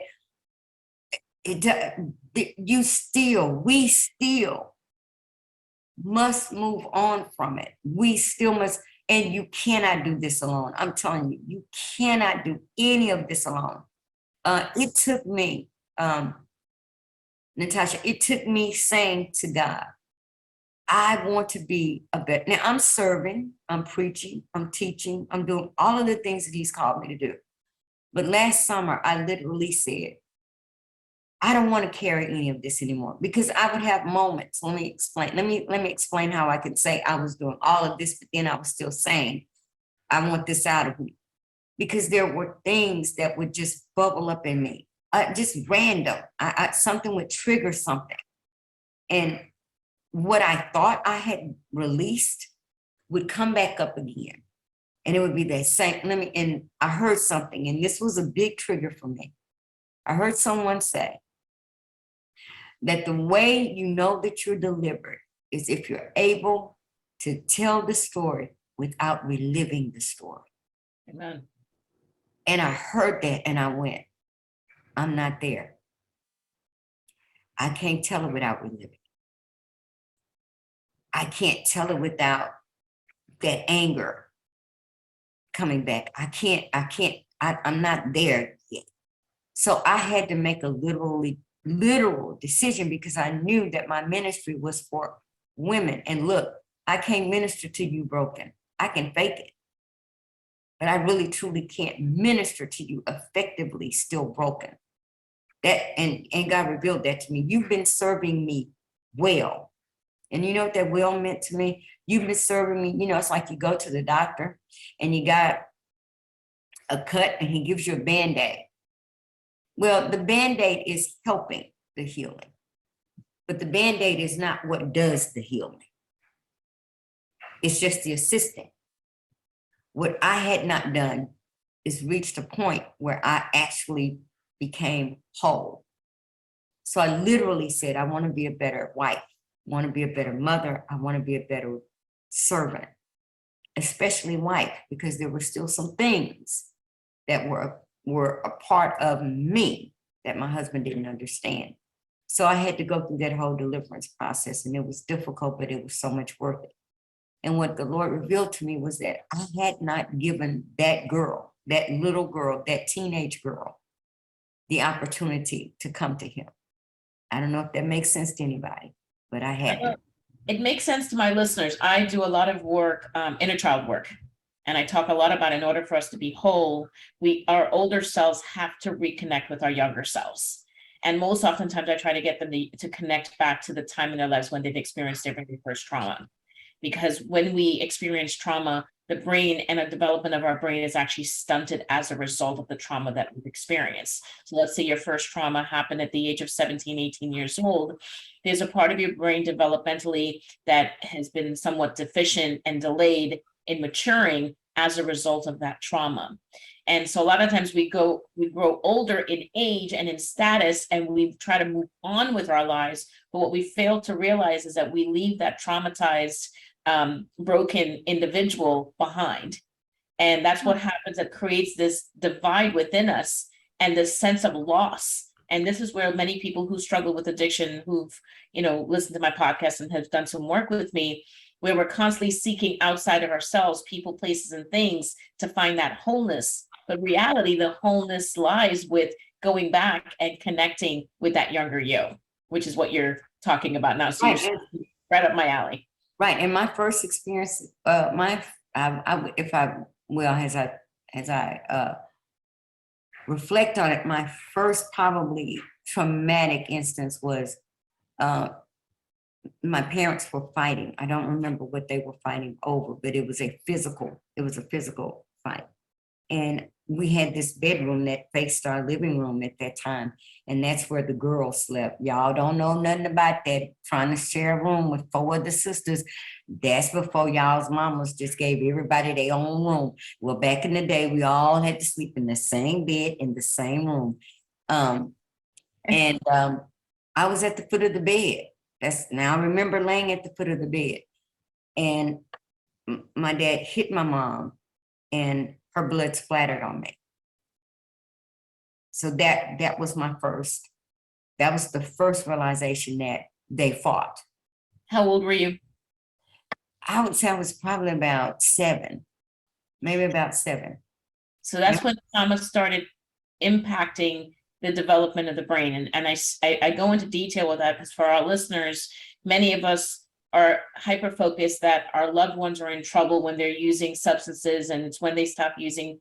we still must move on from it. We still must, and you cannot do this alone. I'm telling you, you cannot do any of this alone. It took me, Natashah, it took me saying to God, I want to be a better. Now I'm serving, I'm preaching, I'm teaching, I'm doing all of the things that he's called me to do. But last summer, I literally said, I don't want to carry any of this anymore, because I would have moments. Let me explain. Let me explain how I could say I was doing all of this, but then I was still saying, I want this out of me. Because there were things that would just bubble up in me, just random. Something would trigger something. And what I thought I had released would come back up again. And it would be that same, and I heard something, and this was a big trigger for me. I heard someone say that the way you know that you're delivered is if you're able to tell the story without reliving the story. Amen. And I heard that and I went, I'm not there. I can't tell it without reliving. I can't tell it without that anger coming back. I'm not there yet. So I had to make a literal decision because I knew that my ministry was for women. And look, I can't minister to you broken. I can fake it. But I really truly can't minister to you effectively still broken. That and God revealed that to me. You've been serving me well. And you know what that well meant to me? You've been serving me, it's like you go to the doctor and you got a cut and he gives you a Band-Aid. Well, the Band-Aid is helping the healing, but the Band-Aid is not what does the healing. It's just the assistant. What I had not done is reached a point where I actually became whole. So I literally said, I want to be a better wife, I want to be a better mother, I want to be a better servant, especially wife, because there were still some things that were a part of me that my husband didn't understand. So I had to go through that whole deliverance process, and it was difficult, but it was so much worth it. And what the Lord revealed to me was that I had not given that girl, that little girl, that teenage girl, the opportunity to come to him. I don't know if that makes sense to anybody, but I had to. It makes sense to my listeners. I do a lot of work, inner child work. And I talk a lot about in order for us to be whole, our older selves have to reconnect with our younger selves. And most oftentimes I try to get them to connect back to the time in their lives when they've experienced their very first trauma. Because when we experience trauma, the brain and the development of our brain is actually stunted as a result of the trauma that we've experienced. So let's say your first trauma happened at the age of 17, 18 years old. There's a part of your brain developmentally that has been somewhat deficient and delayed in maturing as a result of that trauma. And so a lot of times we grow older in age and in status, and we try to move on with our lives. But what we fail to realize is that we leave that traumatized, broken individual behind. And that's what happens. It creates this divide within us and this sense of loss. And this is where many people who struggle with addiction, who've, listened to my podcast and have done some work with me, where we're constantly seeking outside of ourselves, people, places, and things to find that wholeness. But reality, the wholeness lies with going back and connecting with that younger you, which is what you're talking about now. So you're right up my alley. Right. And my first experience, as I reflect on it, my first probably traumatic instance was my parents were fighting. I don't remember what they were fighting over, but it was a physical fight. And we had this bedroom that faced our living room at that time. And that's where the girls slept. Y'all don't know nothing about that. Trying to share a room with 4 other sisters. That's before y'all's mamas just gave everybody their own room. Well, back in the day, we all had to sleep in the same bed in the same room. I was at the foot of the bed. Now I remember laying at the foot of the bed. And my dad hit my mom and her blood splattered on me. So that was the first realization that they fought. How old were you? I would say I was probably about 7, maybe about 7. So that's when trauma started impacting the development of the brain. And I go into detail with that because for our listeners, many of us are hyper-focused that our loved ones are in trouble when they're using substances, and it's when they start using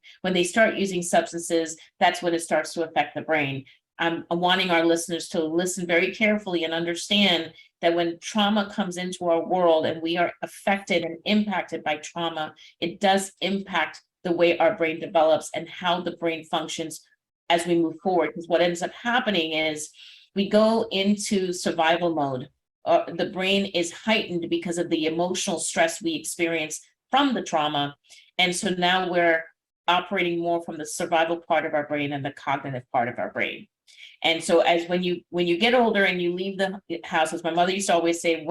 substances, that's when it starts to affect the brain. I'm wanting our listeners to listen very carefully and understand that when trauma comes into our world and we are affected and impacted by trauma, it does impact the way our brain develops and how the brain functions as we move forward. Because what ends up happening is we go into survival mode. The brain is heightened because of the emotional stress we experience from the trauma. And so now we're operating more from the survival part of our brain and the cognitive part of our brain. And so as when you get older and you leave the house, as my mother used to always say,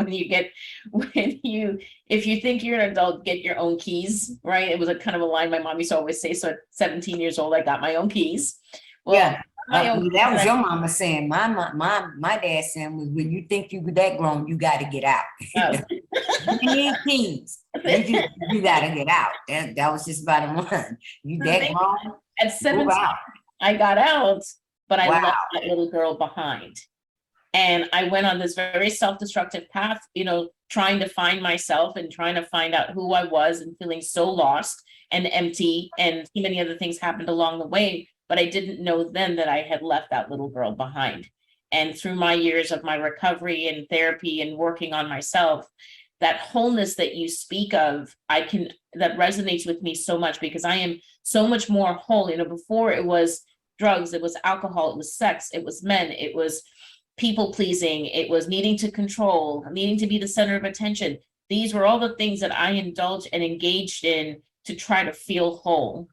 if you think you're an adult, get your own keys, right? It was a kind of a line my mom used to always say. So at 17 years old, I got my own keys. Well, Yeah, my own that was keys, your mama saying. My dad saying was, when you think you were that grown, you got to get out. You need keys. You got to get out. That was just about the one. You that grown? At Move 17, out. I got out, but I Wow. left that little girl behind. And I went on this very self-destructive path, trying to find myself and trying to find out who I was and feeling so lost and empty. And too many other things happened along the way, but I didn't know then that I had left that little girl behind. And through my years of my recovery and therapy and working on myself, that wholeness that you speak of, that resonates with me so much, because I am so much more whole. Before it was drugs, it was alcohol, it was sex, it was men, it was people pleasing, it was needing to control, needing to be the center of attention. These were all the things that I indulged and engaged in to try to feel whole.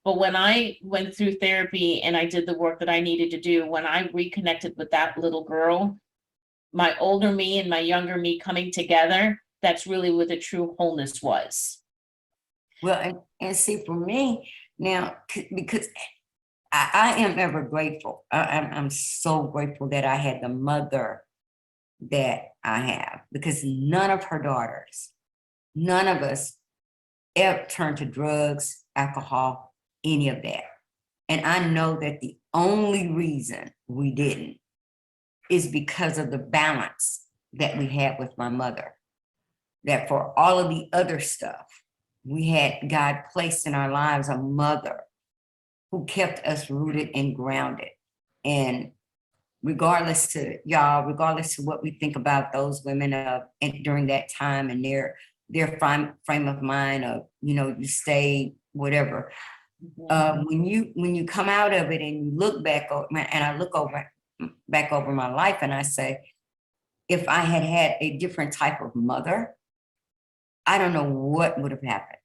But when I went through therapy and I did the work that I needed to do, when I reconnected with that little girl, my older me and my younger me coming together, that's really what the true wholeness was. Well, and see, for me now, because I am ever grateful. I'm so grateful that I had the mother that I have, because none of her daughters, none of us ever turned to drugs, alcohol, any of that. And I know that the only reason we didn't is because of the balance that we had with my mother. That for all of the other stuff, we had God placed in our lives a mother who kept us rooted and grounded. And regardless to what we think about those women and during that time and their frame of mind of, you stay whatever. When you come out of it and you look back and I look back over my life and I say, if I had had a different type of mother, I don't know what would have happened.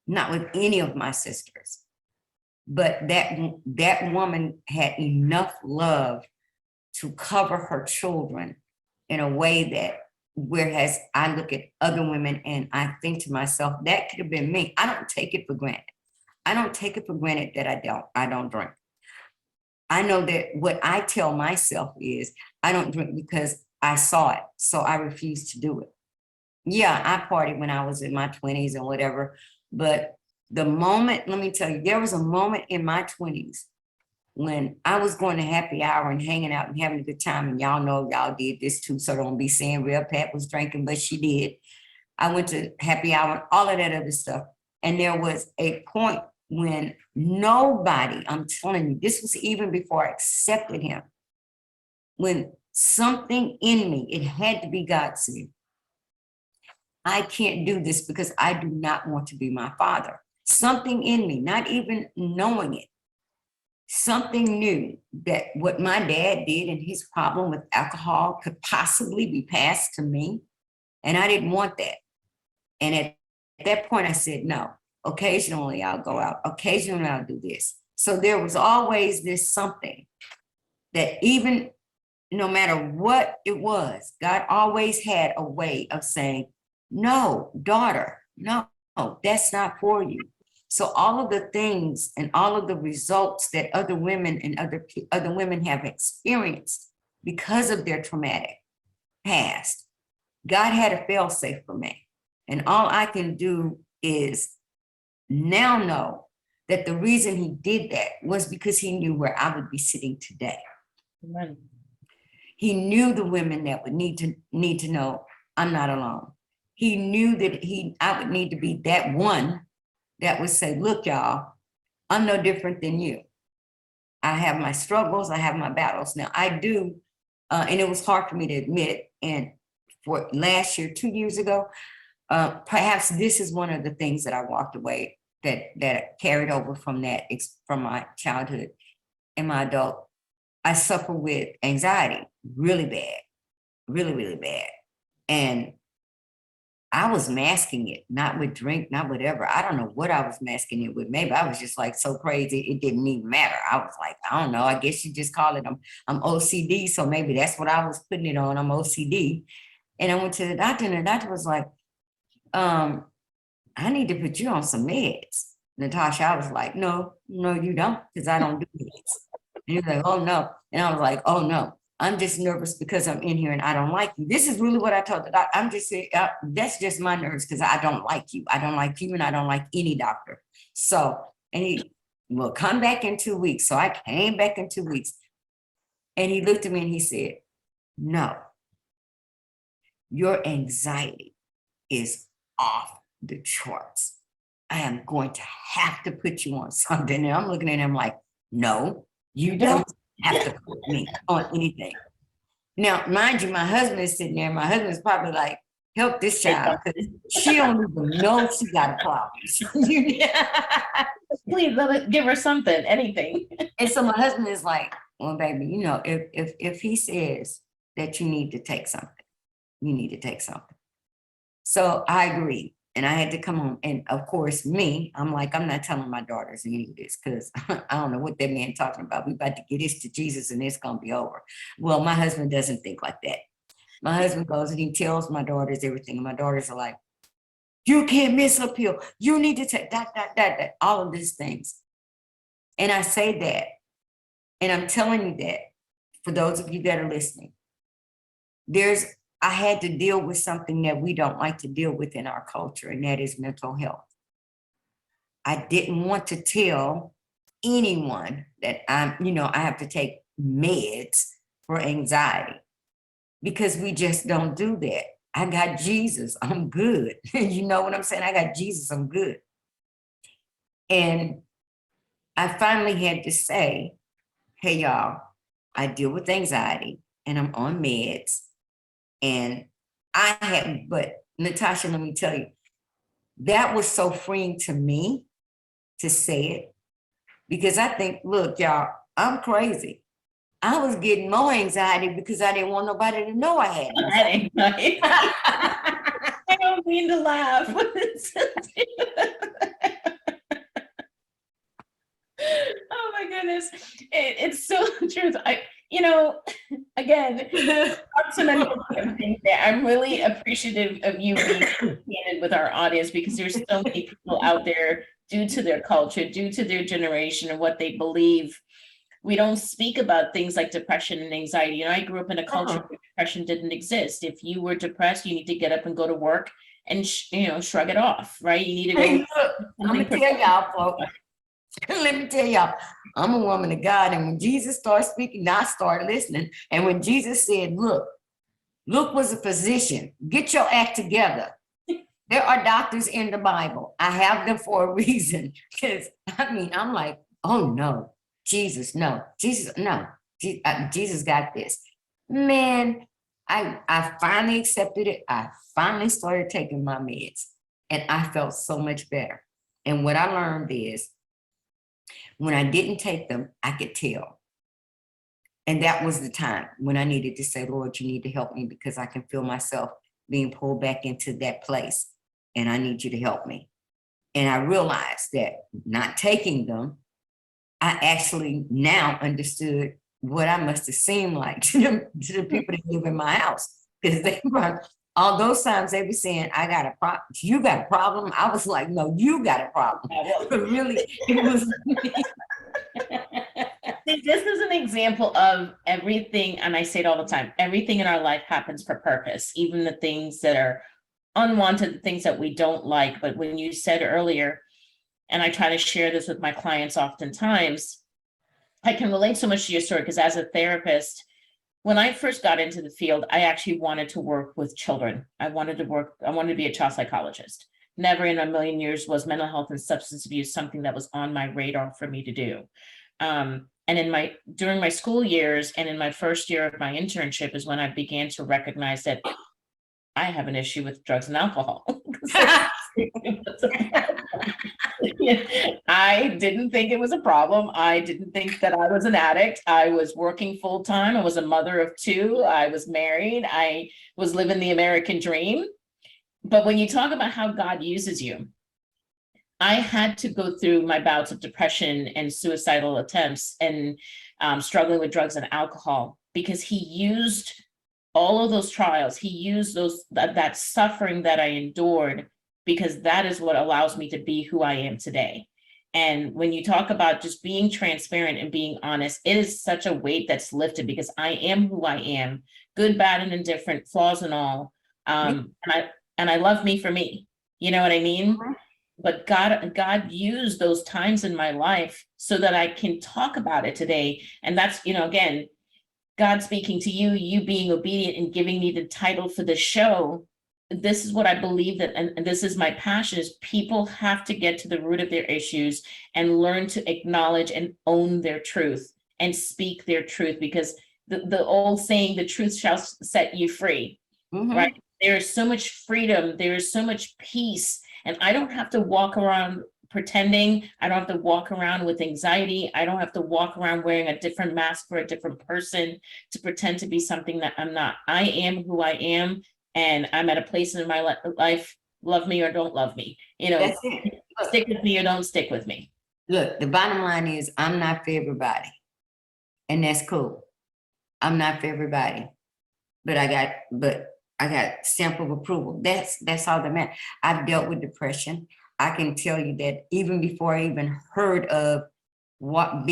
Not with any of my sisters. But that woman had enough love to cover her children in a way that, whereas I look at other women and I think to myself, that could have been me. I don't take it for granted. I don't take it for granted that I don't drink. I know that what I tell myself is I don't drink because I saw it, so I refuse to do it. Yeah, I partied when I was in my 20s and whatever, but the moment, let me tell you, there was a moment in my 20s when I was going to happy hour and hanging out and having a good time, and y'all know y'all did this too, so don't be saying Real Pat was drinking, but she did. I went to happy hour and all of that other stuff. And there was a point when nobody, I'm telling you, this was even before I accepted him, when something in me, it had to be God said, I can't do this because I do not want to be my father. Something in me, not even knowing it, something knew that what my dad did and his problem with alcohol could possibly be passed to me. And I didn't want that. And at that point I said, no, occasionally I'll go out, occasionally I'll do this. So there was always this something that even no matter what it was, God always had a way of saying, no, daughter, no, that's not for you. So all of the things and all of the results that other women and other women have experienced because of their traumatic past, God had a fail-safe for me. And all I can do is now know that the reason he did that was because he knew where I would be sitting today. Amen. He knew the women that would need to know I'm not alone. He knew that I would need to be that one that would say, look, y'all, I'm no different than you. I have my struggles, I have my battles. Now I do, and it was hard for me to admit, and for last year, 2 years ago, perhaps this is one of the things that I walked away that carried over from my childhood and my adult. I suffer with anxiety really bad, really, really bad. And I was masking it, not with drink, not whatever. I don't know what I was masking it with. Maybe I was just like so crazy, it didn't even matter. I was like, I don't know. I guess you just call it, I'm OCD. So maybe that's what I was putting it on. I'm OCD. And I went to the doctor, and the doctor was like, I need to put you on some meds. Natasha, I was like, no, you don't, because I don't do meds. And he was like, oh no. And I was like, oh no, I'm just nervous because I'm in here and I don't like you. This is really what I told the doctor. I'm just saying, that's just my nerves because I don't like you. I don't like you, and I don't like any doctor. So, and he will come back in 2 weeks. So I came back in 2 weeks, and he looked at me and he said, no, your anxiety is off the charts. I am going to have to put you on something. And I'm looking at him like, no, you don't have to put me on anything. Now, mind you, my husband is sitting there. My husband is probably like, help this child, because she don't even know she got a problem. Please give her something, anything. And so my husband is like, well, baby, you know, if he says that you need to take something, you need to take something. So I agreed. And I had to come home. And of course, I'm like, I'm not telling my daughters any of this, because I don't know what that man talking about. We about to get this to Jesus and it's going to be over. Well, my husband doesn't think like that. My husband goes and he tells my daughters everything. And my daughters are like, you can't miss a pill. You need to take that, all of these things. And I say that, and I'm telling you that for those of you that are listening, I had to deal with something that we don't like to deal with in our culture, and that is mental health. I didn't want to tell anyone that I have to take meds for anxiety, because we just don't do that. I got Jesus, I'm good. You know what I'm saying? I got Jesus, I'm good. And I finally had to say, hey, y'all, I deal with anxiety and I'm on meds. And but Natasha, let me tell you, that was so freeing to me to say it, because I think, look, y'all, I'm crazy. I was getting more anxiety because I didn't want nobody to know I had it. I don't mean to laugh. Oh my goodness. It's so true. Again, I'm really appreciative of you being candid with our audience, because there's so many people out there, due to their culture, due to their generation and what they believe, we don't speak about things like depression and anxiety. I grew up in a culture where depression didn't exist. If you were depressed, you need to get up and go to work and shrug it off, right? You need to go. Hey, look, I'm gonna tell y'all, folks. Let me tell y'all, I'm a woman of God, and when Jesus started speaking, I started listening. And when Jesus said, look was a physician, get your act together. There are doctors in the Bible. I have them for a reason, because I'm like, oh no, Jesus, no, Jesus, no, Jesus got this. Man, I finally accepted it. I finally started taking my meds, and I felt so much better. And what I learned is, when I didn't take them, I could tell. And that was the time when I needed to say, Lord, you need to help me, because I can feel myself being pulled back into that place, and I need you to help me. And I realized that not taking them, I actually now understood what I must have seemed like to the people that live in my house, because they were, all those times they were saying, I got a problem. You got a problem? I was like, no, you got a problem. But really, it was This is an example of everything, and I say it all the time, everything in our life happens for purpose, even the things that are unwanted, the things that we don't like. But when you said earlier, and I try to share this with my clients oftentimes, I can relate so much to your story, because as a therapist, when I first got into the field, I actually wanted to work with children. I wanted to be a child psychologist. Never in a million years was mental health and substance abuse something that was on my radar for me to do. And during my school years and in my first year of my internship is when I began to recognize that I have an issue with drugs and alcohol. I didn't think it was a problem. I didn't think that I was an addict. I was working full time. I was a mother of two. I was married. I was living the American dream. But when you talk about how God uses you, I had to go through my bouts of depression and suicidal attempts and struggling with drugs and alcohol because he used all of those trials. He used that suffering that I endured because that is what allows me to be who I am today. And when you talk about just being transparent and being honest, it is such a weight that's lifted because I am who I am, good, bad, and indifferent, flaws and all. And I love me for me. You know what I mean? But God used those times in my life so that I can talk about it today. And that's, again, God speaking to you, you being obedient and giving me the title for the show. This is what I believe that, and this is my passion, is people have to get to the root of their issues and learn to acknowledge and own their truth and speak their truth, because the old saying, the truth shall set you free, right? There is so much freedom, there is so much peace, and I don't have to walk around pretending. I don't have to walk around with anxiety. I don't have to walk around wearing a different mask for a different person to pretend to be something that I'm not. I am who I am, and I'm at a place in my life, love me or don't love me. That's it. Stick with me or don't stick with me. Look, the bottom line is I'm not for everybody. And that's cool. I'm not for everybody. But I got stamp of approval. That's all that matters. I've dealt with depression. I can tell you that even before I even heard of what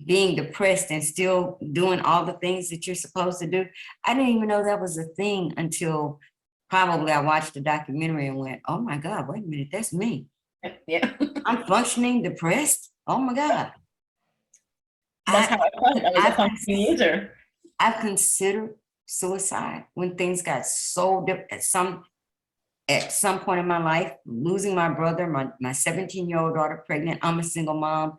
being depressed and still doing all the things that you're supposed to do, I didn't even know that was a thing until probably I watched the documentary and went, oh my God, wait a minute, that's me. Yeah. I'm functioning depressed. Oh my God. That's how I was. I was a functioning user. I've considered suicide when things got so different. At some point in my life, losing my brother, my 17-year-old daughter pregnant, I'm a single mom,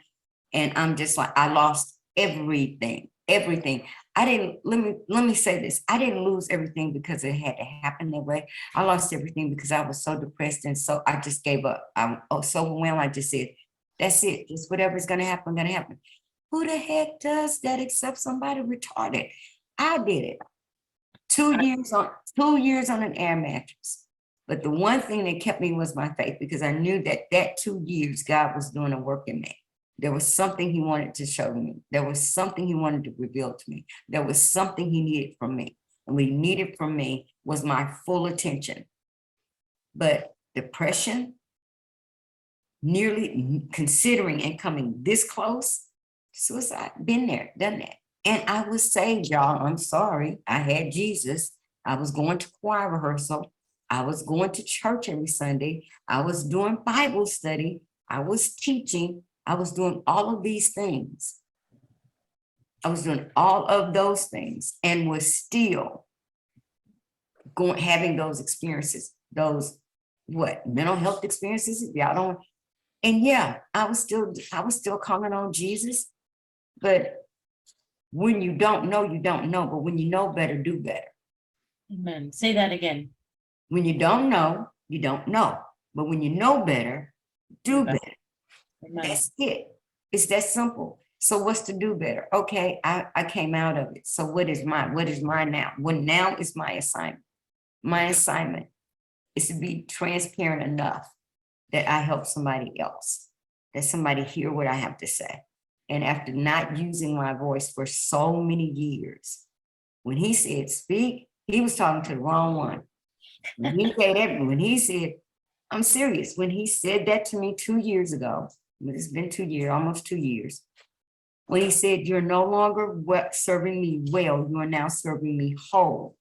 and I'm just like, I lost everything. Let me say this. I didn't lose everything because it had to happen that way. I lost everything because I was so depressed, and so I just gave up. I'm so overwhelmed. I just said, that's it. Just whatever's gonna happen, gonna happen. Who the heck does that except somebody retarded? I did it. 2 years on an air mattress. But the one thing that kept me was my faith, because I knew that 2 years God was doing a work in me. There was something he wanted to show me. There was something he wanted to reveal to me. There was something he needed from me. And what he needed from me was my full attention. But depression, nearly considering and coming this close, suicide, been there, done that. And I was saved, y'all. I'm sorry. I had Jesus. I was going to choir rehearsal. I was going to church every Sunday. I was doing Bible study. I was teaching. I was doing all of these things. I was doing all of those things and was still having those experiences, those mental health experiences. If y'all don't, and yeah, I was still calling on Jesus. But when you don't know, you don't know. But when you know better, do better. Amen. Say that again. When you don't know, you don't know. But when you know better, do better. Amen. That's it. It's that simple. So what's to do better? Okay, I came out of it. So what is mine now? Well, now is my assignment. My assignment is to be transparent enough that I help somebody else, that somebody hear what I have to say. And after not using my voice for so many years, when he said speak, he was talking to the wrong one. When he said, I'm serious, when he said that to me 2 years ago, it's been 2 years, almost 2 years, when he said, you're no longer serving me well, you are now serving me whole.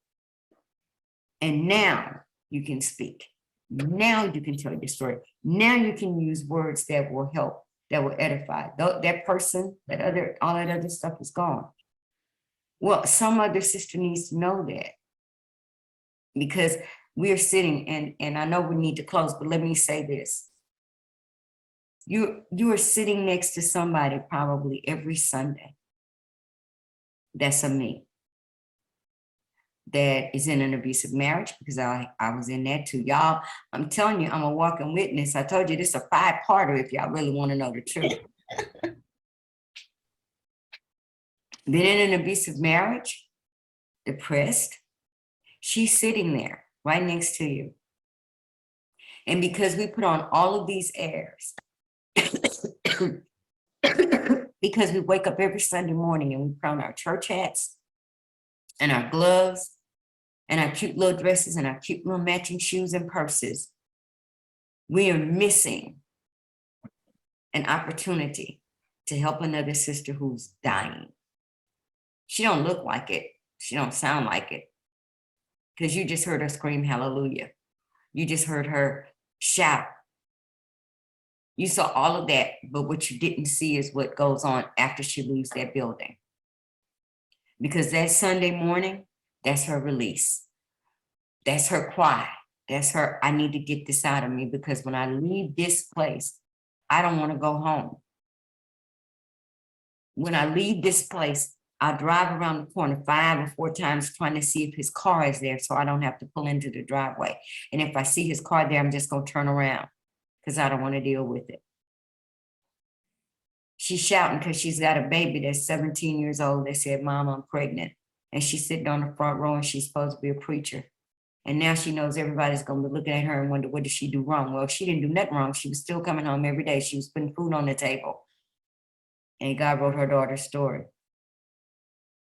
And now you can speak. Now you can tell your story. Now you can use words that will help, that will edify. That person, all that other stuff is gone. Well, some other sister needs to know that, because we are sitting, and I know we need to close, but let me say this. You are sitting next to somebody probably every Sunday. That's a me. That is in an abusive marriage, because I was in that too. Y'all, I'm telling you, I'm a walking witness. I told you this is a 5-parter if y'all really want to know the truth. Been in an abusive marriage, depressed. She's sitting there right next to you. And because we put on all of these airs, because we wake up every Sunday morning and we put on our church hats and our gloves and our cute little dresses and our cute little matching shoes and purses, we are missing an opportunity to help another sister who's dying. She don't look like it. She don't sound like it. Because you just heard her scream hallelujah. You just heard her shout. You saw all of that, but what you didn't see is what goes on after she leaves that building. Because that Sunday morning, that's her release. That's her cry. That's her, I need to get this out of me, because when I leave this place, I don't want to go home. When I leave this place, I drive around the corner 5 or 4 times trying to see if his car is there so I don't have to pull into the driveway. And if I see his car there, I'm just going to turn around because I don't want to deal with it. She's shouting because she's got a baby that's 17 years old. They said, Mom, I'm pregnant. And she's sitting on the front row and she's supposed to be a preacher. And now she knows everybody's going to be looking at her and wonder, what did she do wrong? Well, she didn't do nothing wrong. She was still coming home every day. She was putting food on the table. And God wrote her daughter's story.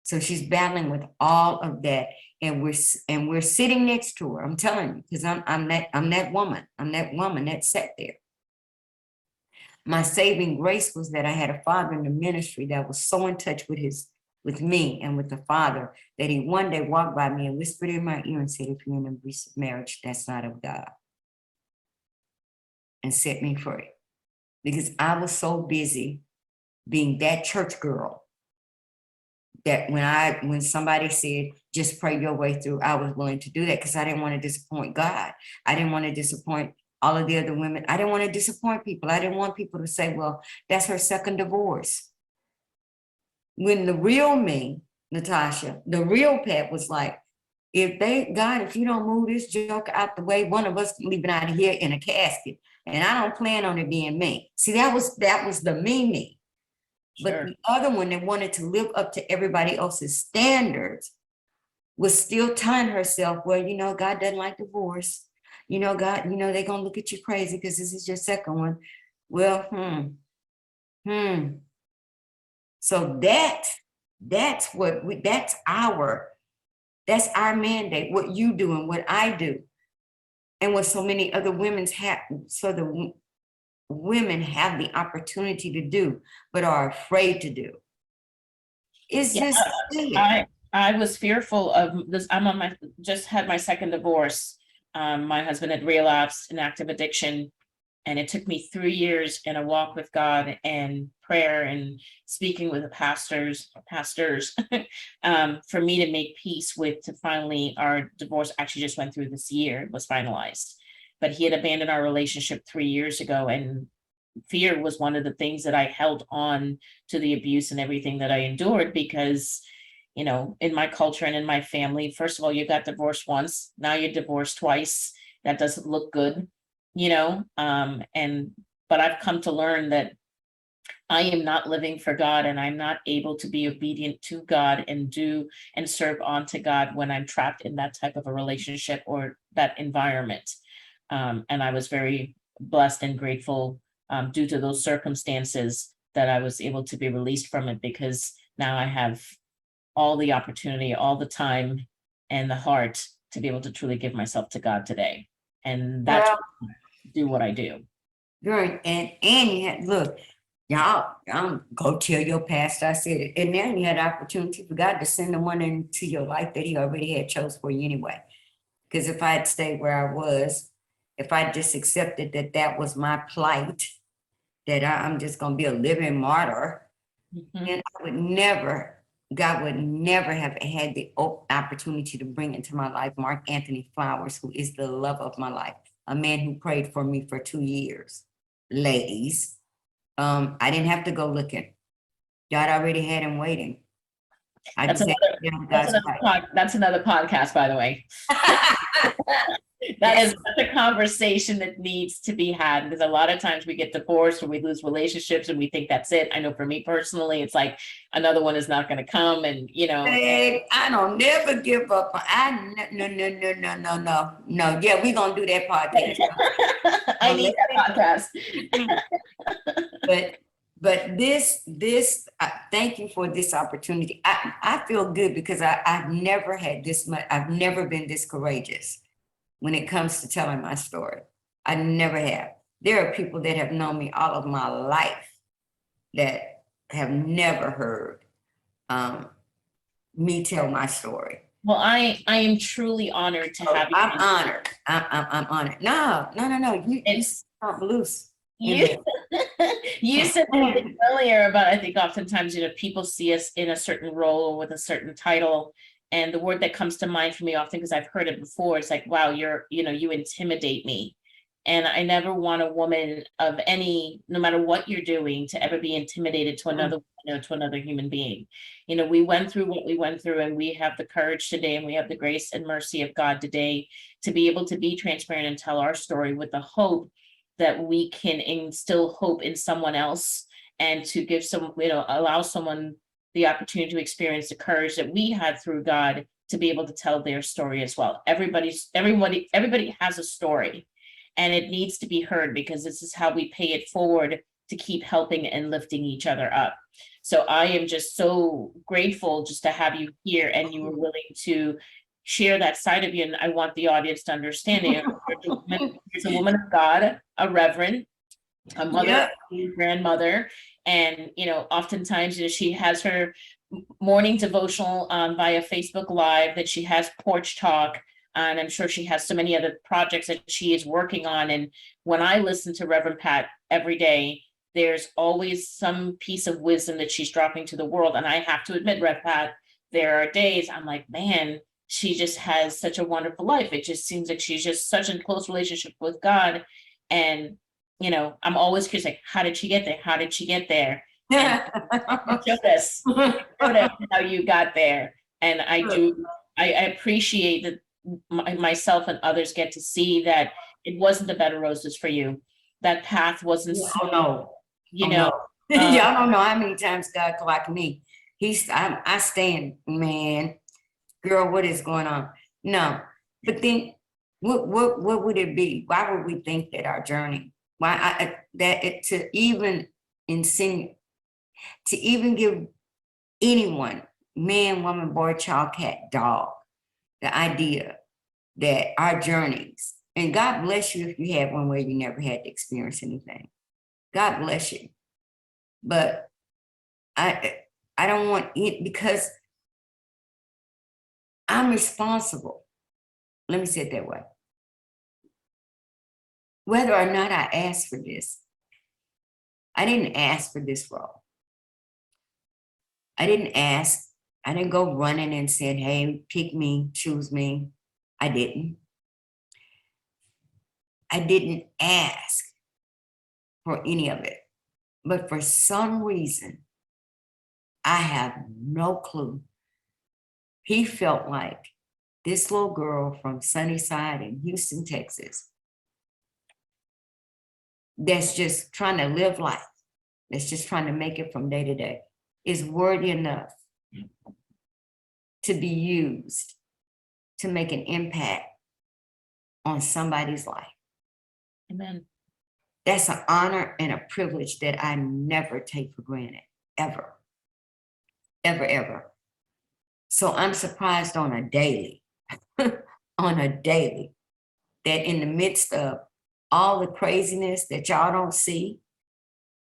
So she's battling with all of that. And we're sitting next to her. I'm telling you, because I'm that woman. I'm that woman that sat there. My saving grace was that I had a father in the ministry that was so in touch with me and with the Father that he one day walked by me and whispered in my ear and said, if you're in an abusive marriage, that's not of God. And set me free. Because I was so busy being that church girl that when somebody said, just pray your way through, I was willing to do that because I didn't want to disappoint God. I didn't want to disappoint all of the other women. I didn't want to disappoint people. I didn't want people to say, well, that's her second divorce. When the real me, Natashah, the real Pat was like, if you don't move this joke out the way, one of us leaving out of here in a casket. And I don't plan on it being me. See, that was the me. Sure. But the other one that wanted to live up to everybody else's standards was still telling herself, well, God doesn't like divorce. God, they're going to look at you crazy because this is your second one. Well, So that's our mandate, what you do and what I do. And what so many other women have, women have the opportunity to do, but are afraid to do. Is this I was fearful of this. Just had my second divorce. My husband had relapsed in active addiction, and it took me 3 years in a walk with God and prayer and speaking with the pastors for me to make peace to finally, our divorce actually just went through this year, it was finalized. But he had abandoned our relationship 3 years ago, and fear was one of the things that I held on to, the abuse and everything that I endured, because in my culture and in my family, first of all, you got divorced once, now you're divorced twice. That doesn't look good, but I've come to learn that I am not living for God, and I'm not able to be obedient to God and do and serve on to God when I'm trapped in that type of a relationship or that environment. And I was very blessed and grateful due to those circumstances that I was able to be released from it, because now I have all the opportunity, all the time, and the heart to be able to truly give myself to God today. And that's do what I do. Right. And you had, look, y'all go tell your pastor I said it. And then you had the opportunity for God to send the one into your life that he already had chose for you anyway. Because if I had stayed where I was, if I just accepted that was my plight, that I'm just going to be a living martyr, then God would never have had the opportunity to bring into my life Mark Anthony Flowers, who is the love of my life, a man who prayed for me for 2 years. Ladies, I didn't have to go looking. God already had him waiting. That's another podcast, by the way. That is such a conversation that needs to be had, because a lot of times we get divorced or we lose relationships and we think that's it. I know for me personally, it's like another one is not going to come, and Hey, I don't never give up. No. Yeah, we gonna do that podcast. I need that podcast. But this thank you for this opportunity. I feel good because I've never had this much. I've never been this courageous when it comes to telling my story. I never have. There are people that have known me all of my life that have never heard me tell my story. Well, I am truly honored to have you. I'm honored. I'm honored. No. You stop loose. You, you said something earlier about, I think oftentimes, people see us in a certain role or with a certain title. And the word that comes to mind for me often, because I've heard it before, it's like, wow, you intimidate me. And I never want a woman of any, no matter what you're doing, to ever be intimidated to another, to another human being. We went through what we went through, and we have the courage today, and we have the grace and mercy of God today to be able to be transparent and tell our story with the hope that we can instill hope in someone else, and to give allow someone the opportunity to experience the courage that we had through God to be able to tell their story as well. Everybody has a story, and it needs to be heard, because this is how we pay it forward to keep helping and lifting each other up. So I am just so grateful just to have you here, and you were willing to share that side of you. And I want the audience to understand it. There's a woman of God, a reverend, a mother, a grandmother, and oftentimes she has her morning devotional via Facebook Live, that she has Porch Talk, and I'm sure she has so many other projects that she is working on. And when I listen to Reverend Pat every day, there's always some piece of wisdom that she's dropping to the world. And I have to admit, Rev Pat, there are days I'm like, man, she just has such a wonderful life. It just seems like she's just such a close relationship with God. And I'm always curious, like, how did she get there? How did she get there? Show us how you got there. And I appreciate that myself and others get to see that it wasn't the bed of roses for you. That path wasn't y'all don't know how many times God clocked me. I stand, man, girl, what is going on? No, but then what would it be? Why would we think that our journey, to even give anyone, man, woman, boy, child, cat, dog, the idea that our journeys, and God bless you if you had one where you never had to experience anything. God bless you. But I don't want it, because I'm responsible. Let me say it that way. Whether or not I asked for this, I didn't ask for this role. I didn't go running and said, hey, pick me, choose me. I didn't ask for any of it. But for some reason, I have no clue. He felt like this little girl from Sunnyside in Houston, Texas, that's just trying to live life, that's just trying to make it from day to day, is worthy enough to be used to make an impact on somebody's life. Amen. That's an honor and a privilege that I never take for granted, ever, ever, ever. So I'm surprised on a daily, that in the midst of all the craziness that y'all don't see,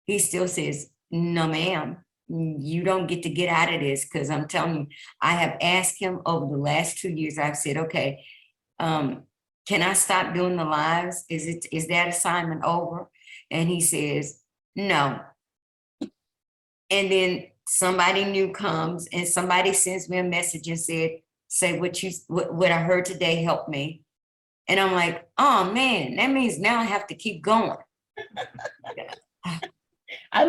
he still says, no, ma'am, you don't get to get out of this. Because I'm telling you, I have asked him over the last 2 years, I've said, okay, can I stop doing the lives? Is that assignment over? And he says, no. And then somebody new comes and somebody sends me a message and say what I heard today helped me. And I'm like, oh man, that means now I have to keep going. I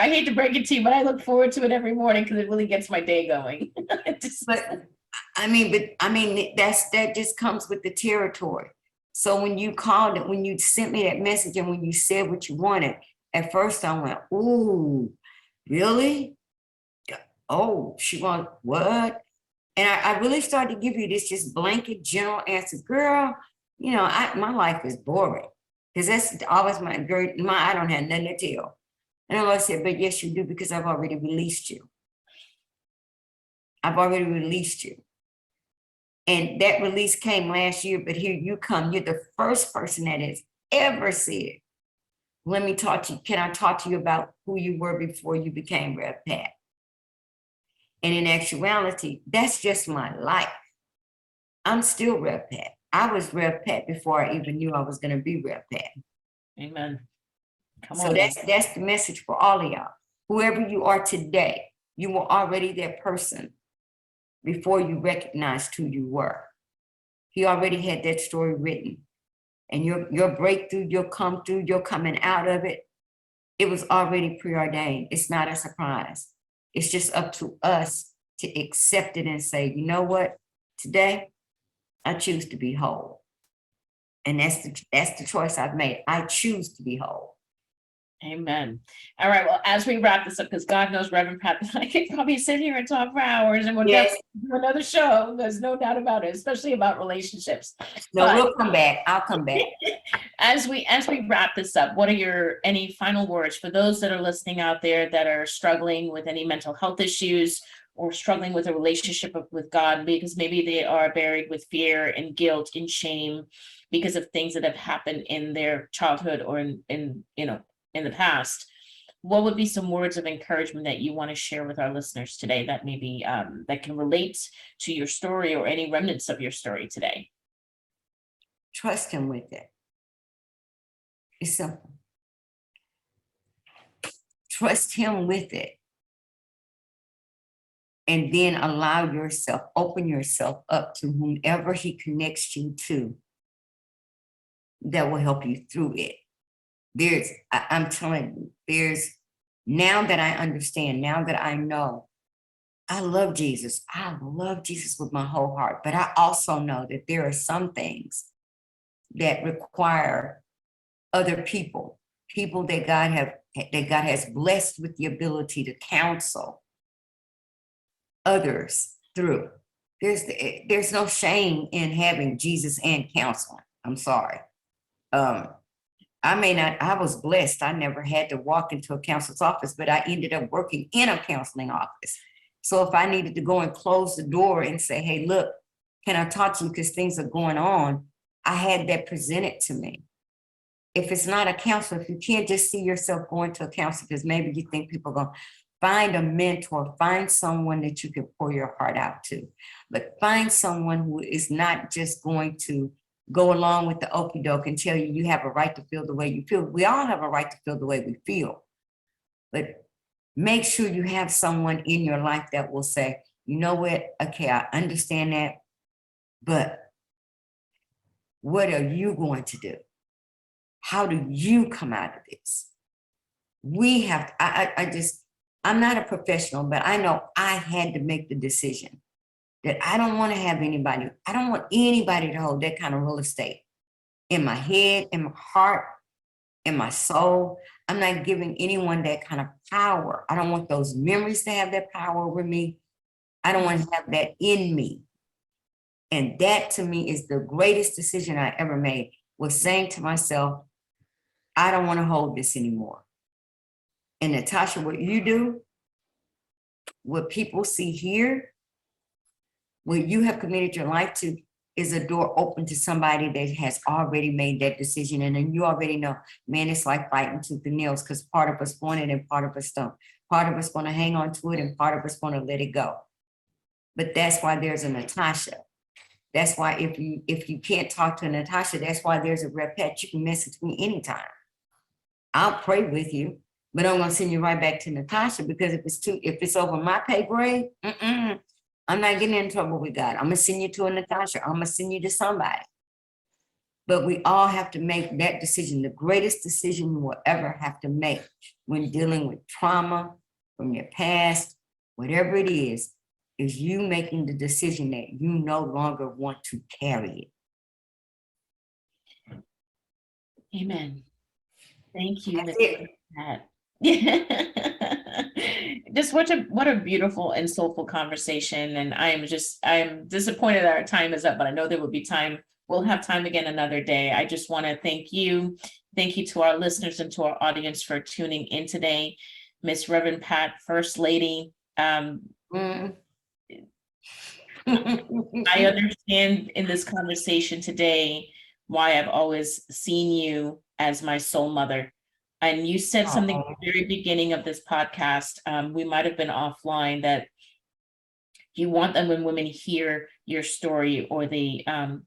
hate to break it to you, but I look forward to it every morning, because it really gets my day going. That just comes with the territory. So when you called it, when you sent me that message and when you said what you wanted, at first I went, ooh, really? Oh, she want what? And I really started to give you this just blanket general answer, girl. You know, my life is boring because that's always my I don't have nothing to tell. And the Lord said, but yes, you do, because I've already released you. I've already released you. And that release came last year, but here you come. You're the first person that has ever said, let me talk to you. Can I talk to you about who you were before you became Rev Pat? And in actuality, that's just my life. I'm still Rev Pat. I was Rev Pat before I even knew I was going to be Rev Pat. Amen. Come So on. that's the message for all of y'all. Whoever you are today, you were already that person before you recognized who you were. He already had that story written. And your breakthrough, your come through, your coming out of it, it was already preordained. It's not a surprise. It's just up to us to accept it and say, you know what? Today, I choose to be whole. And that's the choice I've made. I choose to be whole. Amen. All right. Well, as we wrap this up, because God knows, Reverend Pat, I could probably sit here and talk for hours, and we'll definitely do another show. There's no doubt about it, especially about relationships. No, But we'll come back. I'll come back. As we wrap this up, what are any final words for those that are listening out there that are struggling with any mental health issues or struggling with a relationship with God, because maybe they are buried with fear and guilt and shame because of things that have happened in their childhood or in the past? What would be some words of encouragement that you want to share with our listeners today that maybe that can relate to your story or any remnants of your story today? Trust him with it. It's simple. Trust him with it. And then allow yourself, open yourself up to whomever he connects you to that will help you through it. I'm telling you, now that I understand, now that I know, I love Jesus. I love Jesus with my whole heart. But I also know that there are some things that require other people that God has blessed with the ability to counsel others through. There's no shame in having Jesus and counseling. I'm sorry. I was blessed. I never had to walk into a counselor's office, but I ended up working in a counseling office. So if I needed to go and close the door and say, hey, look, can I talk to you because things are going on? I had that presented to me. If it's not a counselor, if you can't just see yourself going to a counselor because maybe you think people are going to find a mentor, find someone that you can pour your heart out to, but find someone who is not just going to go along with the okie doke and tell you have a right to feel the way you feel. We all have a right to feel the way we feel, but make sure you have someone in your life that will say, you know what, okay, I understand that, but what are you going to do? How do you come out of this? We have, I'm not a professional, but I know I had to make the decision that I don't want to have anybody, I don't want anybody to hold that kind of real estate in my head, in my heart, in my soul. I'm not giving anyone that kind of power. I don't want those memories to have that power over me. I don't want to have that in me. And that to me is the greatest decision I ever made, was saying to myself, I don't want to hold this anymore. And Natashah, what you do, what people see here, what you have committed your life to, is a door open to somebody that has already made that decision. And then you already know, man, it's like fighting tooth and nails, because part of us want it and part of us don't. Part of us want to hang on to it and part of us want to let it go. But that's why there's a Natashah. That's why if you can't talk to a Natashah, that's why there's a Rev Pat. You can message me anytime. I'll pray with you, but I'm gonna send you right back to Natashah, because if it's over my pay grade, I'm not getting in trouble with God. I'm gonna send you to a Natashah. I'm gonna send you to somebody. But we all have to make that decision. The greatest decision you will ever have to make when dealing with trauma from your past, whatever it is you making the decision that you no longer want to carry it. Amen. Thank you, That's Miss it. Pat. Just what a beautiful and soulful conversation. And I'm disappointed that our time is up, but I know there will be time. We'll have time again another day. I just want to thank you. Thank you to our listeners and to our audience for tuning in today. Miss Reverend Pat, First Lady. Mm. I understand in this conversation today why I've always seen you as my soul mother. And you said something at Oh, the very beginning of this podcast. We might have been offline, that you want them when women hear your story or they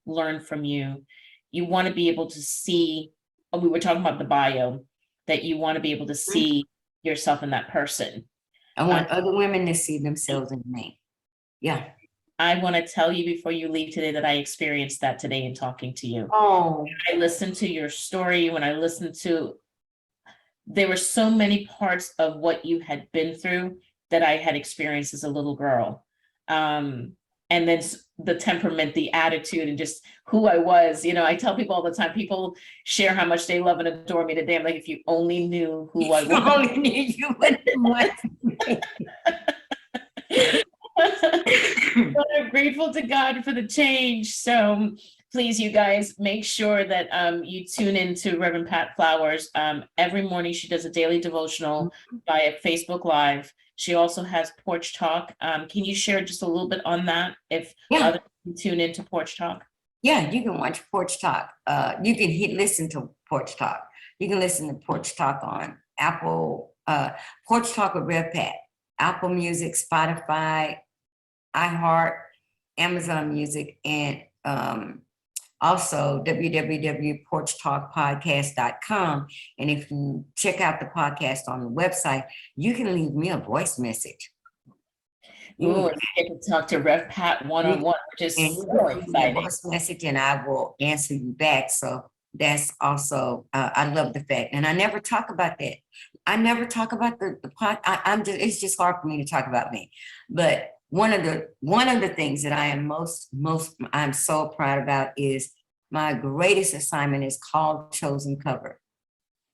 learn from you. You want to be able to see, we were talking about the bio, that you want to be able to see yourself in that person. I want other women to see themselves in me. Yeah. I want to tell you before you leave today that I experienced that today in talking to you. Oh, I listened to your story. When I listened to, there were so many parts of what you had been through that I had experienced as a little girl. And then the temperament, the attitude, and just who I was. I tell people all the time, people share how much they love and adore me today. I'm like, if you only knew who I you was. only knew you wouldn't. But I'm grateful to God for the change. So please, you guys, make sure that you tune into Reverend Pat Flowers. Every morning she does a daily devotional via Facebook Live. She also has Porch Talk. Can you share just a little bit on that if others can tune into Porch Talk? Yeah, you can watch Porch Talk. You can listen to Porch Talk. You can listen to Porch Talk on Apple, Porch Talk with Rev Pat, Apple Music, Spotify, iHeart, Amazon Music, and also www.porchtalkpodcast.com. And if you check out the podcast on the website, you can leave me a voice message. Ooh, and you get to talk to Rev Pat one-on-one, which is so exciting. Voice message, and I will answer you back. So that's also, I love the fact, and I never talk about that. I never talk about the pod. It's just hard for me to talk about me. But one of the things that I am I'm so proud about is my greatest assignment is called Chosen Cover.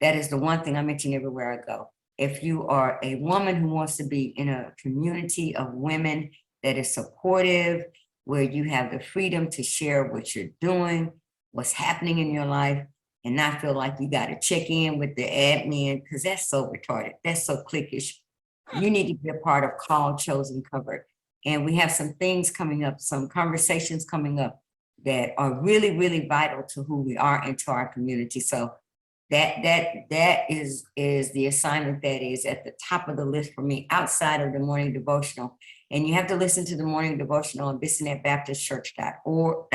That is the one thing I mention everywhere I go. If you are a woman who wants to be in a community of women that is supportive, where you have the freedom to share what you're doing, what's happening in your life, and not feel like you got to check in with the admin, because that's so retarded. That's so cliquish. You need to be a part of Called Chosen Covered. And we have some things coming up, some conversations coming up that are really, really vital to who we are and to our community. So that is the assignment that is at the top of the list for me outside of the morning devotional. And you have to listen to the morning devotional on Bissonnet Baptist Church.org.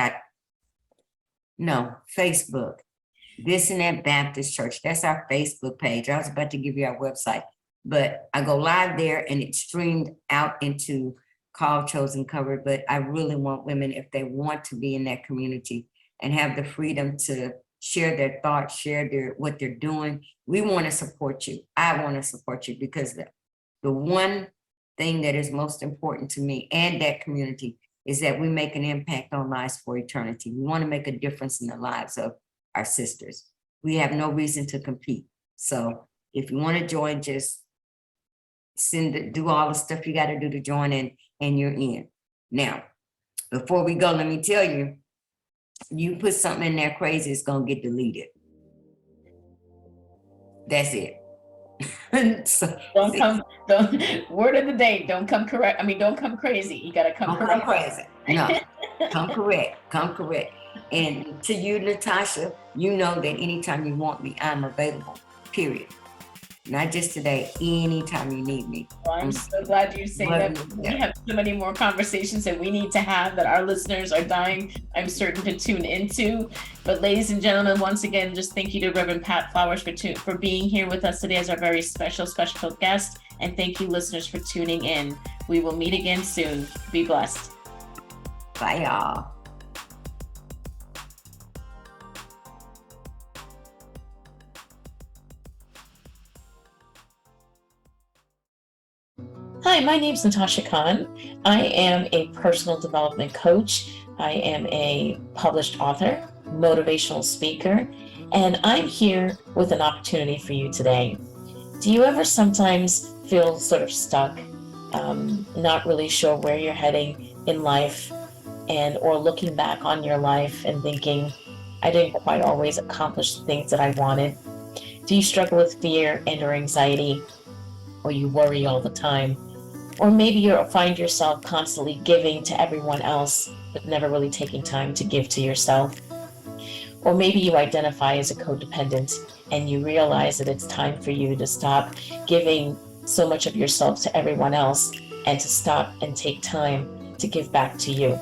No, Facebook. Bissonnet Baptist Church. That's our Facebook page. I was about to give you our website, but I go live there and it's streamed out into Called Chosen Covered. But I really want women, if they want to be in that community and have the freedom to share their thoughts, share what they're doing, we want to support you. I want to support you, because the one thing that is most important to me and that community is that we make an impact on lives for eternity. We want to make a difference in the lives of our sisters. We have no reason to compete. So if you want to join, just do all the stuff you got to do to join in, and you're in. Now, before we go, let me tell you, you put something in there crazy, it's gonna get deleted. That's it. So, word of the day, don't come crazy. You gotta come correct. Come crazy. No, come correct. And to you, Natashah, you know that anytime you want me, I'm available, period. Not just today, anytime you need me. Well, I'm so glad you say that. We have so many more conversations that we need to have that our listeners are dying, I'm certain, to tune into. But ladies and gentlemen, once again, just thank you to Reverend Pat Flowers for being here with us today as our very special guest. And thank you, listeners, for tuning in. We will meet again soon. Be blessed. Bye, y'all. Hi, my name is Natashah Khan. I am a personal development coach. I am a published author, motivational speaker, And I'm here with an opportunity for you today. Do you ever sometimes feel sort of stuck, not really sure where you're heading in life, and or looking back on your life and thinking, I didn't quite always accomplish the things that I wanted? Do you struggle with fear and or anxiety, or you worry all the time? Or maybe you find yourself constantly giving to everyone else, but never really taking time to give to yourself. Or maybe you identify as a codependent and you realize that it's time for you to stop giving so much of yourself to everyone else and to stop and take time to give back to you.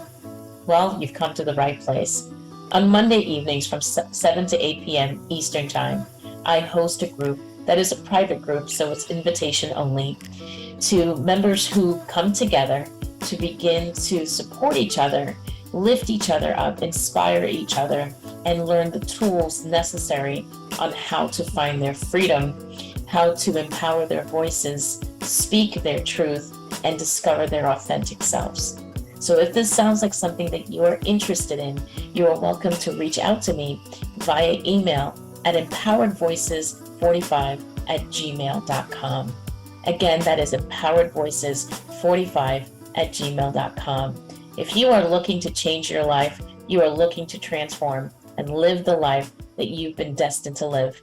Well, you've come to the right place. On Monday evenings from 7 to 8 p.m. Eastern Time, I host a group that is a private group, so it's invitation only, to members who come together to begin to support each other, lift each other up, inspire each other, and learn the tools necessary on how to find their freedom, how to empower their voices, speak their truth, and discover their authentic selves. So if this sounds like something that you are interested in, you are welcome to reach out to me via email at empoweredvoices45@gmail.com. Again, that is empoweredvoices45@gmail.com. If you are looking to change your life, you are looking to transform and live the life that you've been destined to live.